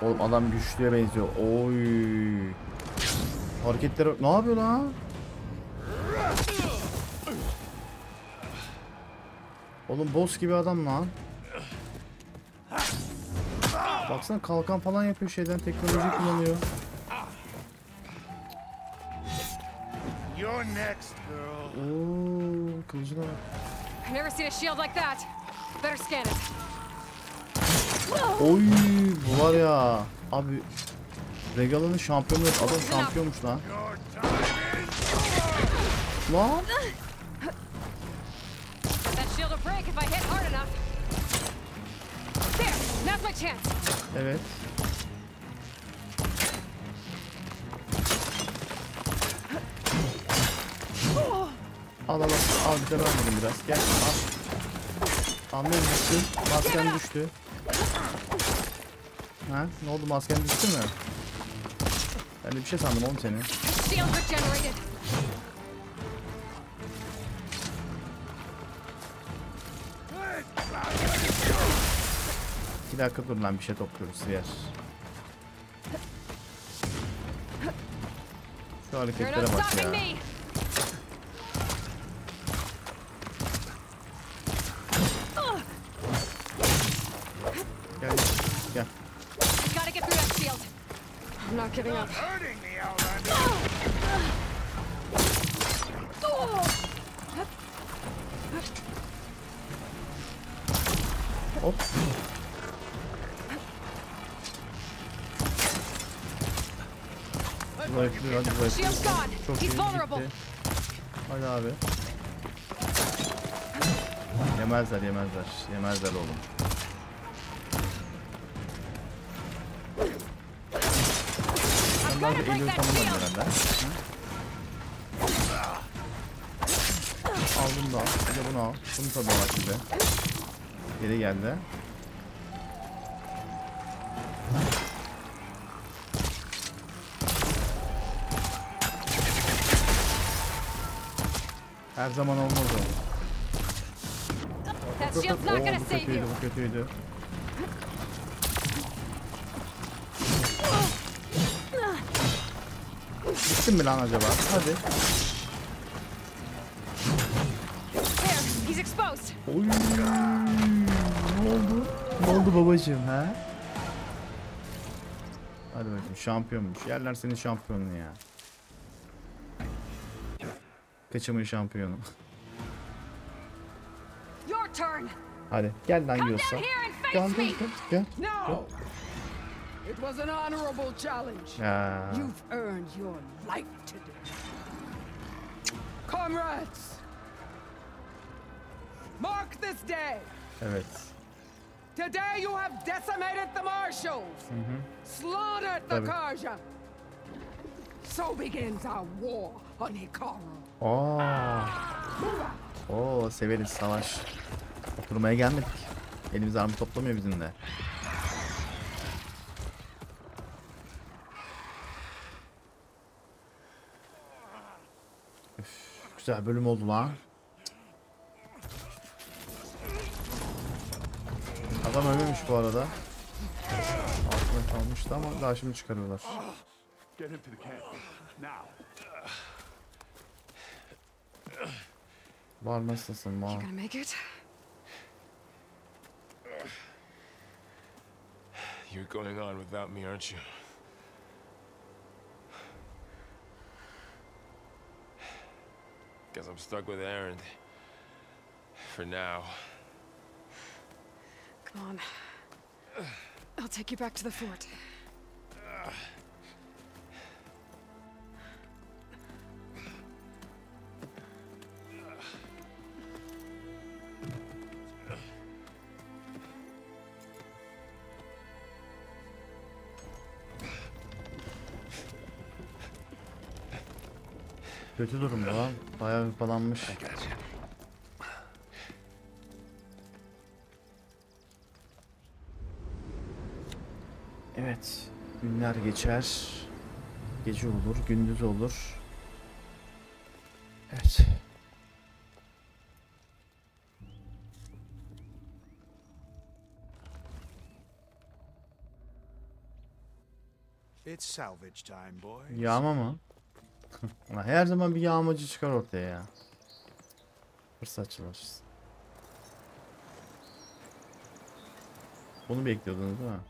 Speaker 1: Oğlum adam güçlüye benziyor. Oy. Hareketler ne yapıyor lan? Oğlum boss gibi adam lan. Baksana kalkan falan yapıyor, şeyden teknoloji kullanıyor.
Speaker 6: You're next, girl.
Speaker 1: Oo, kılıcına bak.
Speaker 12: I've never seen a shield like that. Better scan it.
Speaker 1: Oy, bu var ya. Abi Regala'nın şampiyonu, adam şampiyonmuş lan. Lan.
Speaker 12: That shield will break if I hit hard enough. There, now's my chance.
Speaker 1: Evet. Al al al, bir de ben vurayım biraz. Gel al. Anlayın, düştü. Masken düştü. Ha? Ne oldu, masken düştü mü? Ben de bir şey sandım oğlum seni.
Speaker 12: Shield regenerated.
Speaker 1: Bir dakika dur lan, bir şey topluyoruz yer. Şu hareketlere bak ya. Gel gel.
Speaker 12: Gotta get through that shield. I'm not giving up.
Speaker 1: Hop. Zayıflıyor, hadi zayıflıyor. Çok iyi, gitti. Hadi abi. Yemezler, yemezler. Yemezler oğlum. Ben daha bir Eylül tanımadım herhalde. Al bunu da al. Bir de bunu al. Bunu tabi al şimdi. Geri geldi. Her zaman olmaz o. Bu kötüydü, bu kötüydü. Gittin mi lan acaba? Hadi. Oy. Ne oldu? Ne oldu babacığım ha? Hadi bakayım, şampiyonmuş. Yerler senin şampiyonunu ya. Kaçımın şampiyonu. Hadi gel lan yiyorsa. Gel gel gel.
Speaker 10: No. It was an honorable challenge. You've earned your life today. Comrades, mark this day.
Speaker 1: Evet.
Speaker 10: Today you have decimated the marshals, slaughtered the Karja. So begins our war on Hikaru.
Speaker 1: Oo, severiz savaş. Oturmaya gelmedik. Elimiz armut toplamıyor bizimle. Güzel bölüm oldu lan. Adam ölmemiş bu arada. Altına kalmıştı ama daha şimdi çıkarıyorlar.
Speaker 11: Get him to the camp. Now.
Speaker 1: Var nasılsın var?
Speaker 2: You gonna make it?
Speaker 13: You're going on without me, aren't you? Guess I'm stuck with Aaron. For now.
Speaker 2: Come on. I'll take you back to the fort.
Speaker 1: Kötü durumda lan. Bayağı hırpalanmış. Evet. Günler geçer. Gece olur, gündüz olur. Evet.
Speaker 11: It's salvage time, boys.
Speaker 1: Yağma mı? Her zaman bir yağmacı çıkar ortaya ya. Fırsatçılar. Bunu bekliyordunuz değil mi?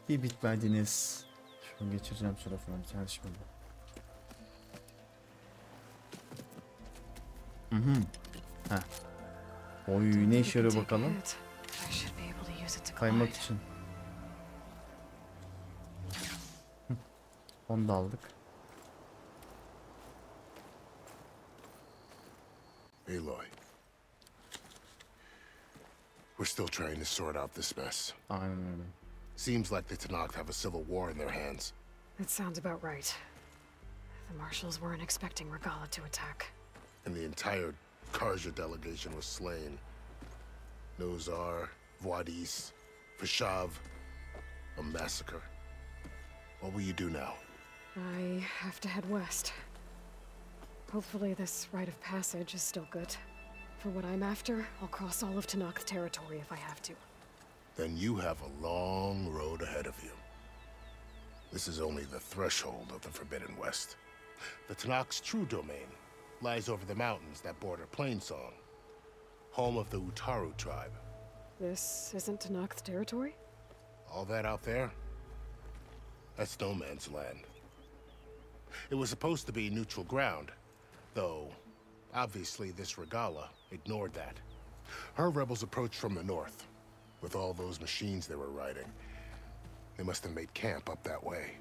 Speaker 1: Bir bitmediniz. Şunu geçireceğim suratına bir tane şimdi. Heh. Oy ne işe yarıyor bakalım. Kaymak için. Onu da aldık.
Speaker 6: Aloy. We're still trying to sort out this mess.
Speaker 1: Aynen öyle.
Speaker 6: Seems like the Tanakh have a civil war in their hands.
Speaker 2: That sounds about right. The marshals weren't expecting Regala to attack.
Speaker 6: And the entire Karja delegation was slain. Nozar, Voidis, Fashav, a massacre. What will you do now?
Speaker 2: I have to head west. Hopefully this rite of passage is still good. For what I'm after, I'll cross all of Tanakh's territory if I have to.
Speaker 6: Then you have a long road ahead of you. This is only the threshold of the Forbidden West. The Tanakh's true domain lies over the mountains that border Plainsong, home of the Utaru tribe.
Speaker 2: This isn't Tanakh's territory?
Speaker 6: All that out there? That's no man's land. It was supposed to be neutral ground, though obviously this Regala ignored that. Her rebels approached from the north. With all those machines they were riding, they must have made camp up that way.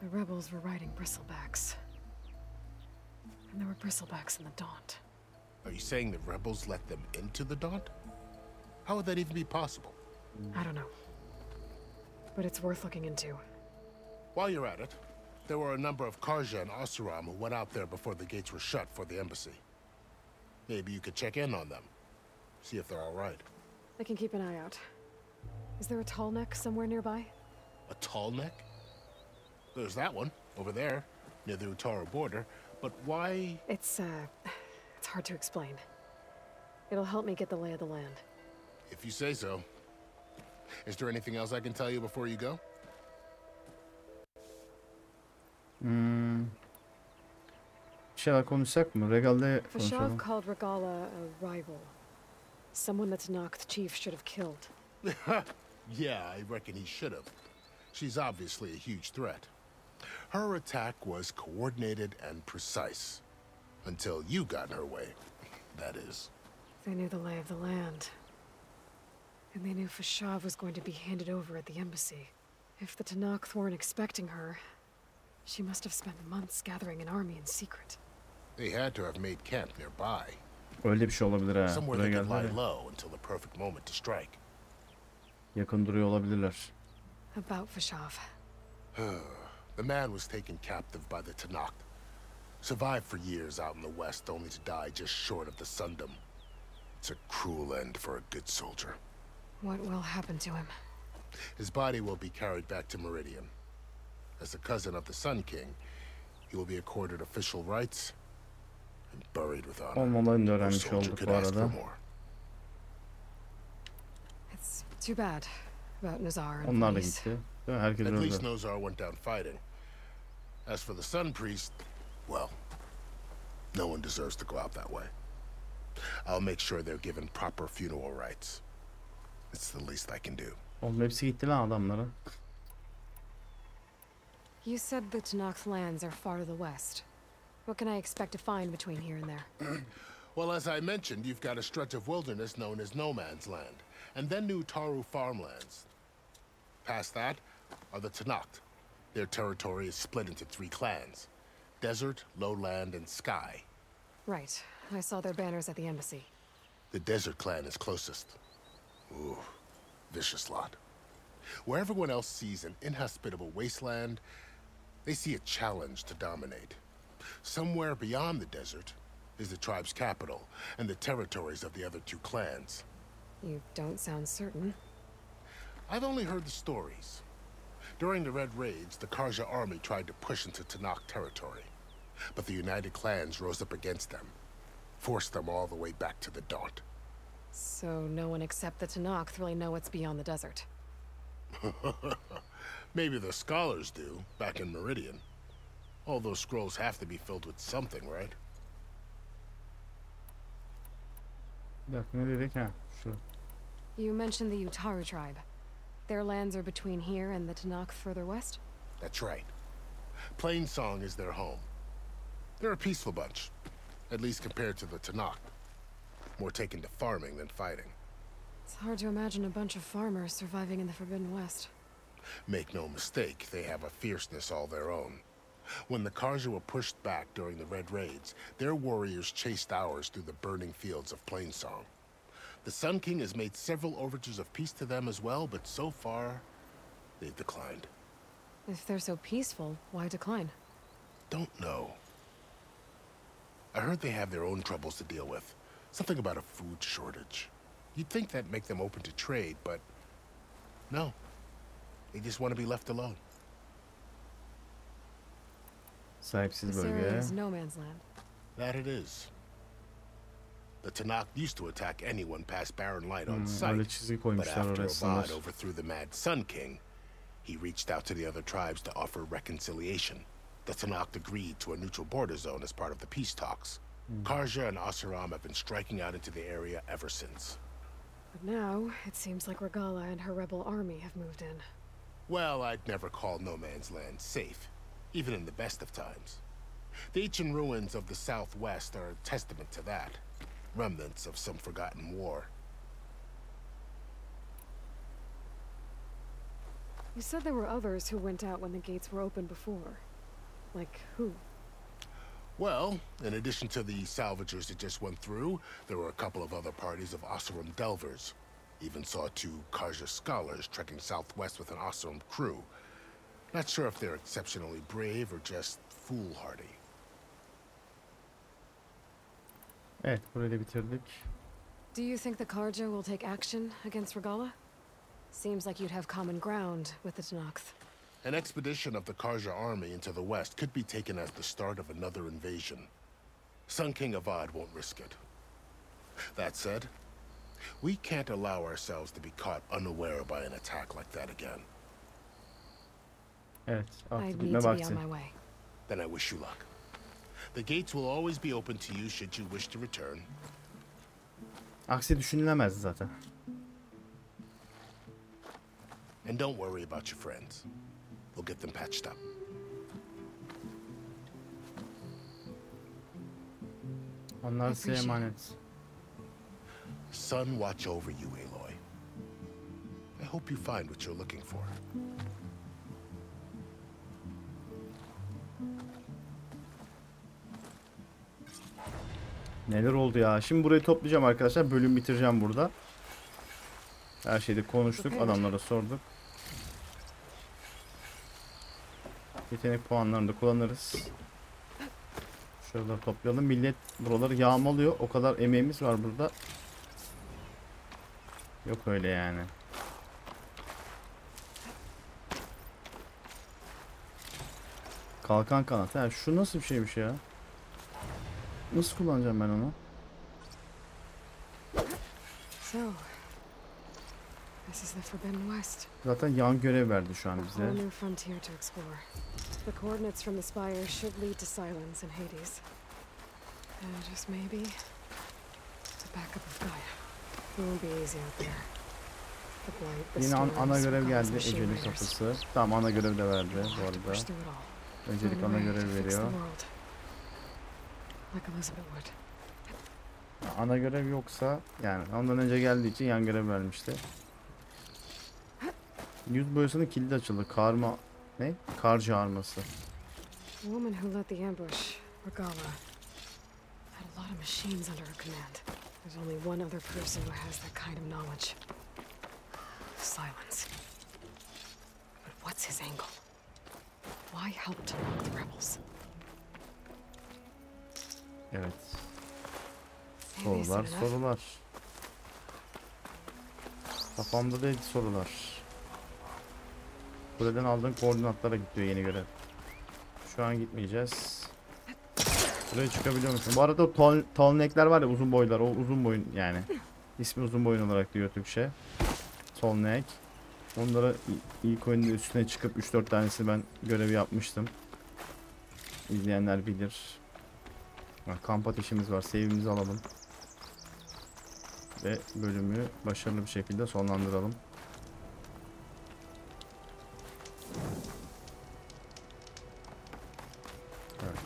Speaker 2: The rebels were riding bristlebacks. And there were bristlebacks in the Daunt.
Speaker 6: Are you saying the rebels let them into the Daunt? How would that even be possible?
Speaker 2: I don't know. But it's worth looking into.
Speaker 6: While you're at it, there were a number of Karja and Oseram who went out there before the gates were shut for the embassy. Maybe you could check in on them. See if they're all right.
Speaker 2: I can keep an eye out. Is there a tall neck somewhere nearby?
Speaker 6: A tall neck? There's that one, over there, near the Utaru border. But why?
Speaker 2: It's hard to explain. It'll help me get the lay of the land.
Speaker 6: If you say so. Is there anything else I can tell you before you go?
Speaker 1: Bir şeyler konuşsak mı? Regal'de
Speaker 2: Fashav
Speaker 1: konuşalım.
Speaker 2: called Regala a rival. Someone that Tanakh chief should have killed.
Speaker 6: Yeah, I reckon he should have. She's obviously a huge threat. Her attack was coordinated and precise. Until you got in her way, that is.
Speaker 2: They knew the lay of the land. And they knew Fashav was going to be handed over at the embassy. If the Tanakh weren't expecting her, she must have spent months gathering an army in secret.
Speaker 6: They had to have made camp nearby.
Speaker 1: Öyle bir şey olabilir ha.
Speaker 6: Somewhere
Speaker 1: Buraya
Speaker 6: they could
Speaker 1: geldiler
Speaker 6: lie
Speaker 1: ya.
Speaker 6: low until the perfect moment to strike.
Speaker 1: Yakın duruyor olabilirler.
Speaker 2: About Fashav.
Speaker 6: The man was taken captive by the Tanakh. Survived for years out in the west, only to die just short of the Sundom. It's a cruel end for a good soldier.
Speaker 2: What will happen to him?
Speaker 6: His body will be carried back to Meridian. As a cousin of the Sun King, You will be accorded official rights and buried with honor.
Speaker 1: Olmalarını da
Speaker 6: No
Speaker 1: öğrenmiş
Speaker 6: soldier
Speaker 1: olduk
Speaker 6: could
Speaker 1: bu
Speaker 6: ask for
Speaker 1: arada.
Speaker 6: more.
Speaker 2: It's too bad about Nazar and
Speaker 1: Onlar da
Speaker 2: police.
Speaker 1: gitti. Değil mi? Herkes
Speaker 6: At least
Speaker 1: öldü.
Speaker 6: Nazar went down fighting. As for the Sun Priest, well, no one deserves to go out that way. I'll make sure they're given proper funeral rites. It's the least I can do.
Speaker 1: Oğlum hepsi gitti lan adamlara.
Speaker 2: You said the Tenakth lands are far to the west. What can I expect to find between here and there?
Speaker 6: Well, as I mentioned, you've got a stretch of wilderness known as No Man's Land, and then New Taru farmlands. Past that are the Tenakth. Their territory is split into 3 clans: Desert, Lowland, and Sky.
Speaker 2: Right. I saw their banners at the embassy.
Speaker 6: The Desert clan is closest. Ooh, vicious lot. Where everyone else sees an inhospitable wasteland, they see a challenge to dominate. Somewhere beyond the desert is the tribe's capital and the territories of the other 2 clans.
Speaker 2: You don't sound certain.
Speaker 6: I've only heard the stories. During the Red Raids, the Karja army tried to push into Tenakth territory, but the united clans rose up against them, forced them all the way back to the Daunt.
Speaker 2: So no one except the Tenakth really know what's beyond the desert.
Speaker 6: Maybe the scholars do, back in Meridian. All those scrolls have to be filled with something, right?
Speaker 1: Bir dakika ne dedik ha? Şu.
Speaker 2: You mentioned the Utaru tribe. Their lands are between here and the Tenakth further west?
Speaker 6: That's right. Plainsong is their home. They're a peaceful bunch, at least compared to the Tenakth. More taken to farming than fighting.
Speaker 2: It's hard to imagine a bunch of farmers surviving in the Forbidden West.
Speaker 6: Make no mistake, they have a fierceness all their own. When the Karja were pushed back during the Red Raids, their warriors chased ours through the burning fields of Plainsong. The Sun King has made several overtures of peace to them as well, but so far, they've declined.
Speaker 2: If they're so peaceful, why decline?
Speaker 6: Don't know. I heard they have their own troubles to deal with. Something about a food shortage. You'd think that'd make them open to trade, but no. They just want to be left alone.
Speaker 1: Sahipsiz
Speaker 2: This area
Speaker 1: bölge.
Speaker 2: is no man's land.
Speaker 6: That it is. The Tenakth used to attack anyone past Barren Light on
Speaker 1: Öyle
Speaker 6: sight,
Speaker 1: çizgi
Speaker 6: but
Speaker 1: koymuşlar
Speaker 6: after
Speaker 1: oraya
Speaker 6: Avad
Speaker 1: sınır.
Speaker 6: overthrew the Mad Sun King, he reached out to the other tribes to offer reconciliation. The Tenakth agreed to a neutral border zone as part of the peace talks. Karja and Asuram have been striking out into the area ever since.
Speaker 2: But now, it seems like Regala and her rebel army have moved in.
Speaker 6: Well, I'd never call No Man's Land safe, even in the best of times. The ancient ruins of the Southwest are a testament to that. Remnants of some forgotten war.
Speaker 2: You said there were others who went out when the gates were open before. Like who?
Speaker 6: Well, in addition to the salvagers that just went through, there were a couple of other parties of Oseram delvers. Even saw 2 Karja scholars trekking southwest with an Oseram crew. Not sure if they're exceptionally brave or just foolhardy.
Speaker 1: Evet, burayı da bitirdik.
Speaker 2: Do you think the Karja will take action against Regala? Seems like you'd have common ground with the Tenakth.
Speaker 6: An expedition of the Karja army into the west could be taken as the start of another invasion. Sun King Avad won't risk it. That said, we can't allow ourselves to be caught unaware by an attack like that again.
Speaker 1: Evet,
Speaker 2: I
Speaker 1: artık
Speaker 2: need
Speaker 1: gitme
Speaker 2: to be
Speaker 1: vakti.
Speaker 2: on my way.
Speaker 6: Then I wish you luck. The gates will always be open to you should you wish to return.
Speaker 1: Aksi düşünülemez zaten.
Speaker 6: And don't worry about your friends. We'll get them patched up.
Speaker 1: Onlar size emanet.
Speaker 6: Sun watch over you, Aloy. I hope you find what you're looking for.
Speaker 1: Neler oldu ya? Şimdi burayı toplayacağım arkadaşlar. Bölüm bitireceğim burada. Her şeyi konuştuk. Adamlara sorduk. Yetenek puanlarını da kullanırız. Şuraları toplayalım. Millet buraları yağmalıyor. O kadar emeğimiz var burada. Yok öyle yani. Kalkan kanat. Ha, şu nasıl bir şeymiş ya? Nasıl kullanacağım ben onu?
Speaker 2: So, this is the Forbidden West.
Speaker 1: Zaten yan görev verdi şu an
Speaker 2: A
Speaker 1: bize.
Speaker 2: whole new frontier to explore. The coordinates from the spire should lead to Silence and Hades. And just maybe the backup of Gaia. It won't be easy out there. The blight, the
Speaker 1: Yine
Speaker 2: storms,
Speaker 1: ana görev
Speaker 2: God's
Speaker 1: geldi.
Speaker 2: machine
Speaker 1: Ecelin
Speaker 2: raiders.
Speaker 1: kapısı. Tamam, ana görev de verdi
Speaker 2: We'll
Speaker 1: bu
Speaker 2: have to
Speaker 1: arada.
Speaker 2: push through it all.
Speaker 1: Öncelik
Speaker 2: Find a
Speaker 1: ana
Speaker 2: way to
Speaker 1: görev
Speaker 2: fix the
Speaker 1: veriyor.
Speaker 2: world. Like Elizabeth would.
Speaker 1: Ana görev yoksa yani ondan önce geldiği için yan görev vermişti. Yüz boyasının kilidi açıldı. Karma ne? Kar çağırması.
Speaker 2: The woman who led the ambush, Regala, had a lot of machines under her command. There's only one other person who has that kind of knowledge. Silence. But what's his angle? Why help to knock the rebels?
Speaker 1: Evet.
Speaker 2: Maybe
Speaker 1: Sorular,
Speaker 2: soon enough.
Speaker 1: sorular. Kafamda değil sorular. Buradan aldığın koordinatlara gidiyor yeni görev. Şu an gitmeyeceğiz. Buraya çıkabiliyor musun? Bu arada o tolnekler var ya, uzun boylar. O uzun boyun yani. İsmi uzun boyun olarak diyor Türkçe. Tolnek. Onlara ilk oyunun üstüne çıkıp 3-4 tanesi ben görevi yapmıştım. İzleyenler bilir. Kamp ateşimiz var. Save'imizi alalım. Ve bölümü başarılı bir şekilde sonlandıralım. Evet.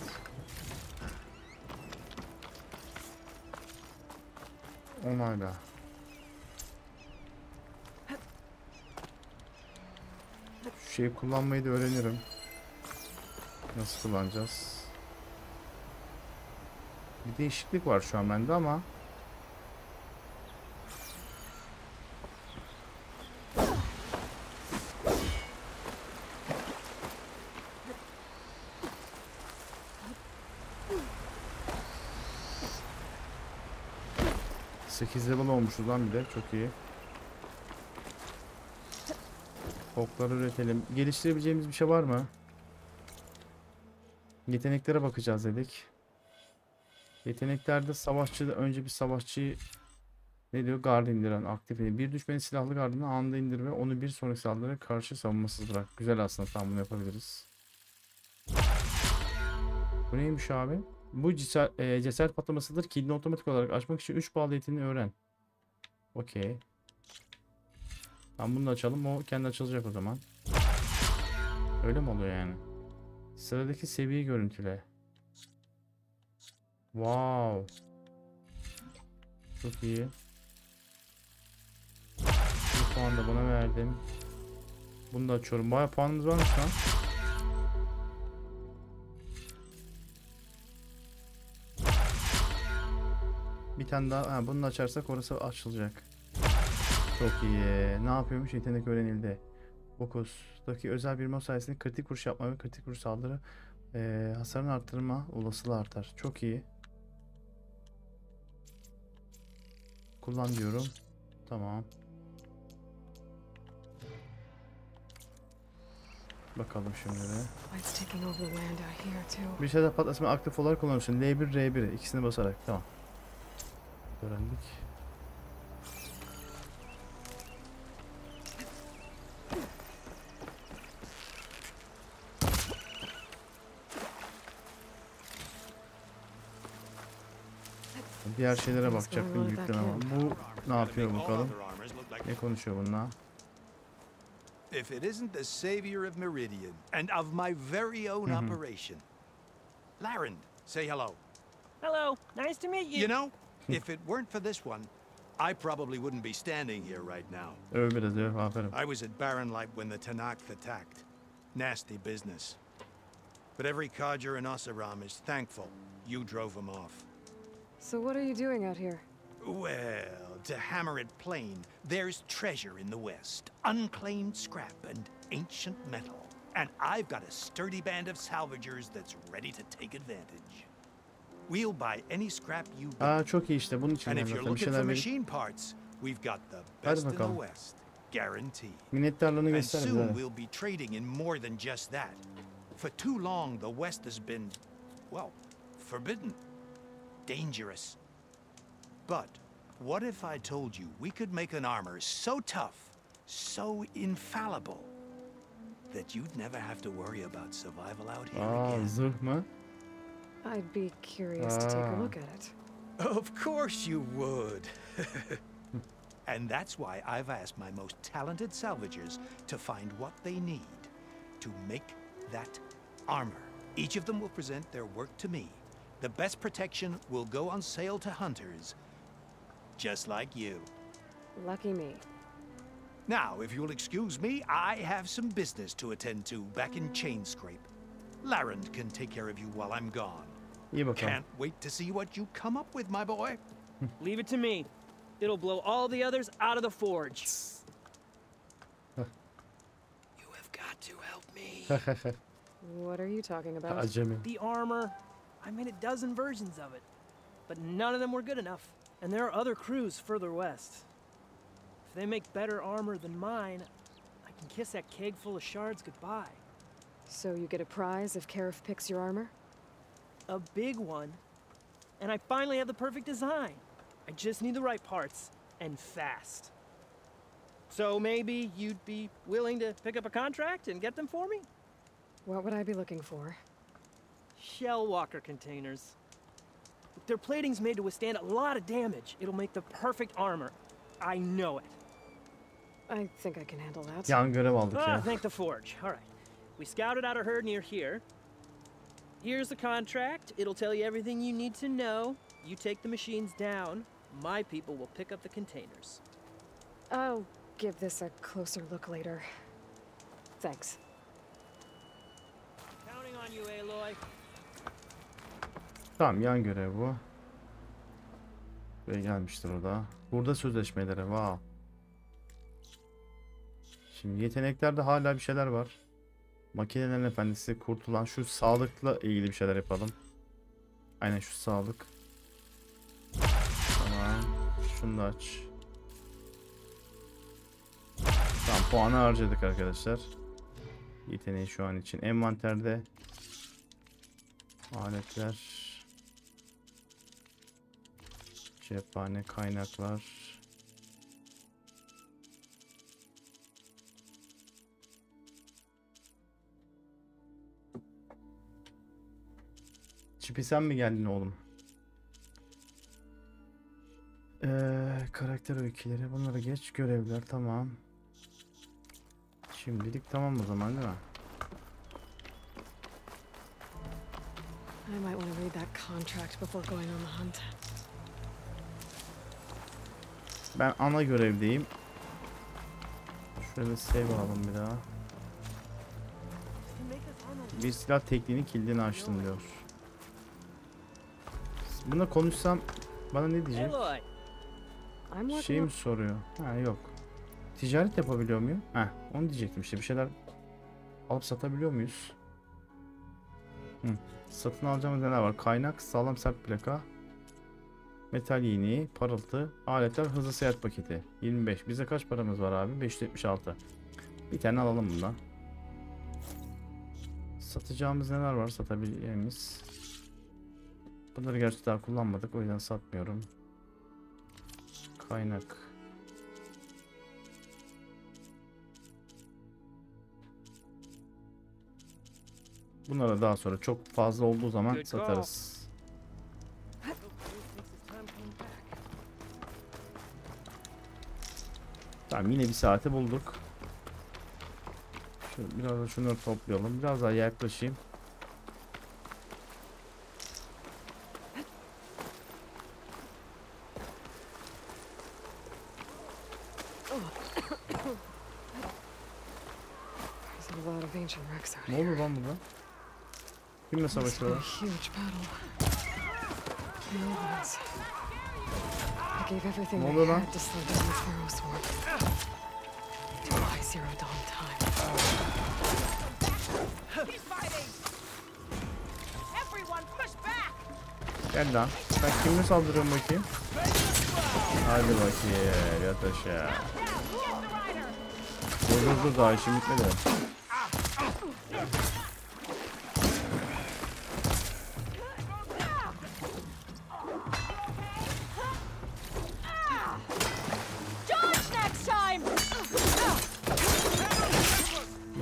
Speaker 1: Onayla. Şu şeyi kullanmayı da öğrenirim. Nasıl kullanacağız? Bir değişiklik var şu an bende ama ...8 level olmuşuz lan bir de. Çok iyi. Okları üretelim. Geliştirebileceğimiz bir şey var mı? Yeteneklere bakacağız dedik. Yeteneklerde savaşçı, önce bir savaşçıyı ne diyor? Gardı indiren, aktif edin. Bir düşmanın silahlı gardını anında indir ve onu bir sonraki saldırıya karşı savunmasız bırak. Güzel aslında, tam bunu yapabiliriz. Bu neymiş abi? Bu cesaret patlamasıdır. Kilidini otomatik olarak açmak için 3 bağlı yeteneğini öğren. Okey. Tamam, bunu da açalım. O kendi açılacak o zaman. Öyle mi oluyor yani? Sıradaki seviyeyi görüntüle. Wow. Çok iyi. Bir puan da buna verdim. Bunu da açıyorum. Bayağı puanımız varmış lan. Bir tane daha. Ha, bunu açarsak orası açılacak. Çok iyi. Ne yapıyormuş? Yetenek öğrenildi. Fokus'taki özel bir mod sayesinde kritik vuruş yapma ve kritik vuruş saldırı hasarını arttırma olasılığı artar. Çok iyi. Kullan diyorum. Tamam. Bakalım şimdi de. Bir şeyler patlasını aktif olarak kullanıyorsun. L1, R1 ikisini basarak. Tamam. Öğrendik. Diğer şeylere bakacaktım, yükleme. Bu ne yapıyor bakalım? Ne konuşuyor bununla?
Speaker 11: If it isn't the savior of Meridian and of my very own operation. Laren, say hello.
Speaker 17: Hello, nice to meet you.
Speaker 11: You know, if it weren't for this one, I probably wouldn't be standing here right now.
Speaker 1: Öv biraz öv, aferin.
Speaker 11: I was at Barren Light when the Tanakh attacked. Nasty business. But every codger in Oseram is thankful you drove them off.
Speaker 2: So what are you doing out here?
Speaker 11: Well, to hammer it plain, there's treasure in the West. Unclaimed scrap and ancient metal. And I've got a sturdy band of salvagers that's ready to take advantage. We'll buy any scrap you want.
Speaker 1: Aa, çok iyi işte, bunun için
Speaker 11: And
Speaker 1: ben
Speaker 11: if you're
Speaker 1: zaten bir
Speaker 11: looking for
Speaker 1: şeyler verip.
Speaker 11: machine parts, we've got the best in the West. Guaranteed.
Speaker 1: Minnettarlığını
Speaker 11: And
Speaker 1: göster bize.
Speaker 11: soon we'll be trading in more than just that. For too long, the West has been, well, forbidden, dangerous. But what if I told you we could make an armor so tough, so infallible, that you'd never have to worry about survival out here again?
Speaker 1: Zırh mı?
Speaker 2: I'd be curious to take a look at it.
Speaker 11: Of course you would. And that's why I've asked my most talented salvagers to find what they need to make that armor. Each of them will present their work to me. The best protection will go on sale to hunters, just like you.
Speaker 2: Lucky me.
Speaker 11: Now, if you'll excuse me, I have some business to attend to back in Chainscrape. Larend can take care of you while I'm gone.
Speaker 1: İyi bakalım.
Speaker 11: Can't wait to see what you come up with, my boy.
Speaker 17: Leave it to me. It'll blow all the others out of the forge.
Speaker 4: You have got to help me.
Speaker 2: What are you talking about?
Speaker 1: Acemi.
Speaker 17: The armor. I made a dozen versions of it, but none of them were good enough. And there are other crews further west. If they make better armor than mine, I can kiss that keg full of shards goodbye.
Speaker 2: So you get a prize if Karif picks your armor?
Speaker 17: A big one. And I finally have the perfect design. I just need the right parts, and fast. So maybe you'd be willing to pick up a contract and get them for me?
Speaker 2: What would I be looking for?
Speaker 17: Shell walker containers. Their plating's made to withstand a lot of damage. It'll make the perfect armor. I know it.
Speaker 2: I think I can handle that.
Speaker 1: Yan görev aldık ya.
Speaker 17: Thank the forge. All right. We scouted out a herd near here. Here's the contract. It'll tell you everything you need to know. You take the machines down. My people will pick up the containers.
Speaker 2: I'll give this a closer look later. Thanks.
Speaker 17: Counting on you, Aloy.
Speaker 1: Tamam, yan görev bu. Buraya gelmiştir o da. Burada sözleşmelere. Wow. Şimdi yeteneklerde hala bir şeyler var. Makinelerin efendisi, kurtulan, şu sağlıkla ilgili bir şeyler yapalım. Aynen şu sağlık. Tamam. Şunu da aç. Tamam, puanı harcadık arkadaşlar. Yeteneği şu an için. Envanterde. Aletler. Cephane, kaynaklar. Çipi sen mi geldin oğlum? Karakter öyküleri, bunları geç, görevler tamam. Şimdilik tamam o zaman, değil mi?
Speaker 2: I might want to read that contract before going on the hunt.
Speaker 1: Ben ana görevdeyim. Şöyle save alalım bir daha. Bir silah tekniğinin kilidini açtım diyor. Buna konuşsam bana ne diyecek? Şey mi soruyor? Ha, yok. Ticaret yapabiliyor muyum? Ha, onu diyecektim işte, bir şeyler alıp satabiliyor muyuz? Satın alacağımız neler var? Kaynak, sağlam sert plaka, metal iğneyi, parıltı, aletler, hızlı seyahat paketi. 25. Bize kaç paramız var abi? 576. Bir tane alalım bundan. Satacağımız neler var? Satabileceğimiz. Bunları gerçi daha kullanmadık, o yüzden satmıyorum. Kaynak. Bunları daha sonra çok fazla olduğu zaman satarız. Tamam, yine bir saati bulduk. Biraz da şunları toplayalım. Biraz daha yaklaşayım. Ne olur lan burada? Kimle savaşıyorlar? Ne oluyor lan? Gel lan. Sen kimle saldırıyorsun bakayım? Hadi bakayım. Yat aşağı. Dur daha işim bitmedi.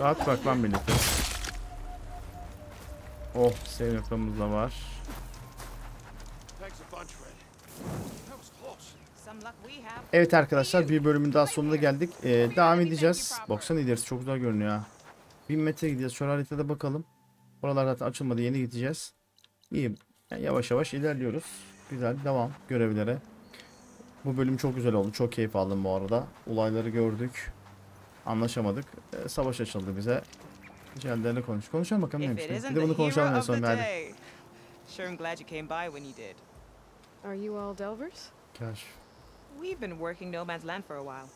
Speaker 1: Rahat bırak lan milleti. Oh, save noktamız da var. Evet arkadaşlar, bir bölümün daha sonuna geldik. Devam edeceğiz. Baksana ilerisi çok güzel görünüyor ha. 1000 metre gideceğiz. Şöyle haritada bakalım. Oralar zaten açılmadı. Yeni gideceğiz. İyi. Yani yavaş yavaş ilerliyoruz. Güzel. Devam görevlere. Bu bölüm çok güzel oldu. Çok keyif aldım bu arada. Olayları gördük. Anlaşamadık. Savaş açıldı bize. Diğerlerine konuşalım bakalım neymiş. Bir de bunu konuşalım en son. Hadi.
Speaker 18: Sure, I'm glad you came by when you did.
Speaker 2: Are you all Delvers?
Speaker 1: Gosh.
Speaker 18: We've been working No Man's Land for a while.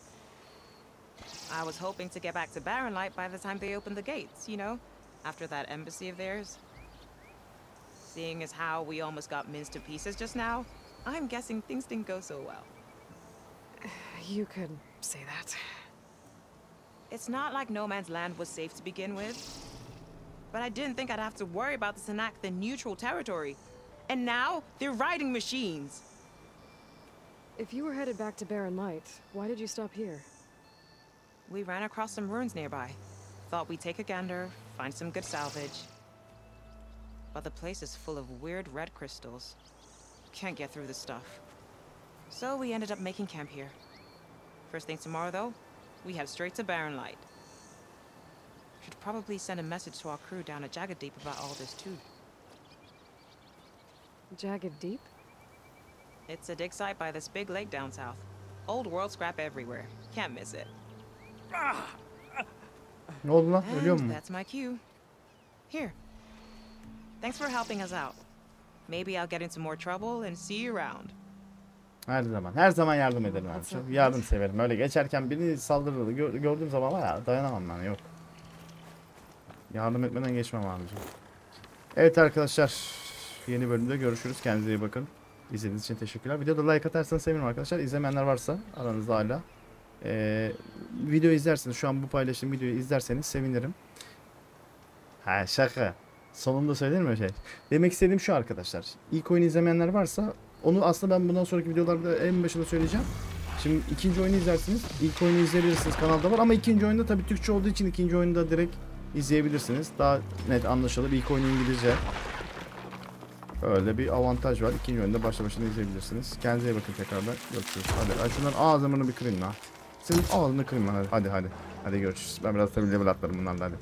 Speaker 18: I was hoping to get back to Barren Light by the time they opened the gates, you know? After that embassy of theirs. Seeing as how we almost got minced to pieces just now, I'm guessing things didn't go so well.
Speaker 2: You could say that.
Speaker 18: It's not like No Man's Land was safe to begin with. But I didn't think I'd have to worry about this enact the neutral territory. And now, they're riding machines.
Speaker 2: If you were headed back to Barren Light, why did you stop here?
Speaker 18: We ran across some ruins nearby. Thought we'd take a gander, find some good salvage. But the place is full of weird red crystals. Can't get through the stuff. So we ended up making camp here. First thing tomorrow, though, we head straight to Barren Light. Should probably send a message to our crew down at Jagged Deep about all this, too.
Speaker 2: Jagged Deep?
Speaker 18: It's a dig site by this big lake down south. Old world scrap everywhere. Can't miss it.
Speaker 1: Ne oldu lan? Ölüyor mu?
Speaker 18: That's my cue. Here. Thanks for helping us out. Maybe I'll get into more trouble and see you around.
Speaker 1: Her zaman. Her zaman yardım ederim abi. Çok yardım severim. Öyle geçerken birini saldırırdı. Gördüğüm zaman var ya, dayanamam ben. Yok. Yardım etmeden geçmem abicim. Evet arkadaşlar. Yeni bölümde görüşürüz. Kendinize iyi bakın. İzlediğiniz için teşekkürler. Videoda like atarsanız sevinirim arkadaşlar. İzlemeyenler varsa aranızda hala. Video izlerseniz, şu an bu paylaştığım videoyu izlerseniz sevinirim. Ha şaka. Sonunda söylenir mi şey? Demek istediğim şu arkadaşlar. İlk oyunu izlemeyenler varsa onu aslında ben bundan sonraki videolarda en başında söyleyeceğim. Şimdi ikinci oyunu izlersiniz. İlk oyunu izleyebilirsiniz, kanalda var ama ikinci oyunda tabii Türkçe olduğu için ikinci oyunu da direkt izleyebilirsiniz. Daha net anlaşılır. İlk oyunu İngilizce. Öyle bir avantaj var. İkinci oyunda başta başına izleyebilirsiniz. Kendinize iyi bakın tekrardan. Görüşürüz. Hadi. Ay şunların ağzını bir kırayım lan. Senin ağzını kırayım lan. Hadi. Hadi görüşürüz. Ben biraz tabii level atlarım bunlarla hadi.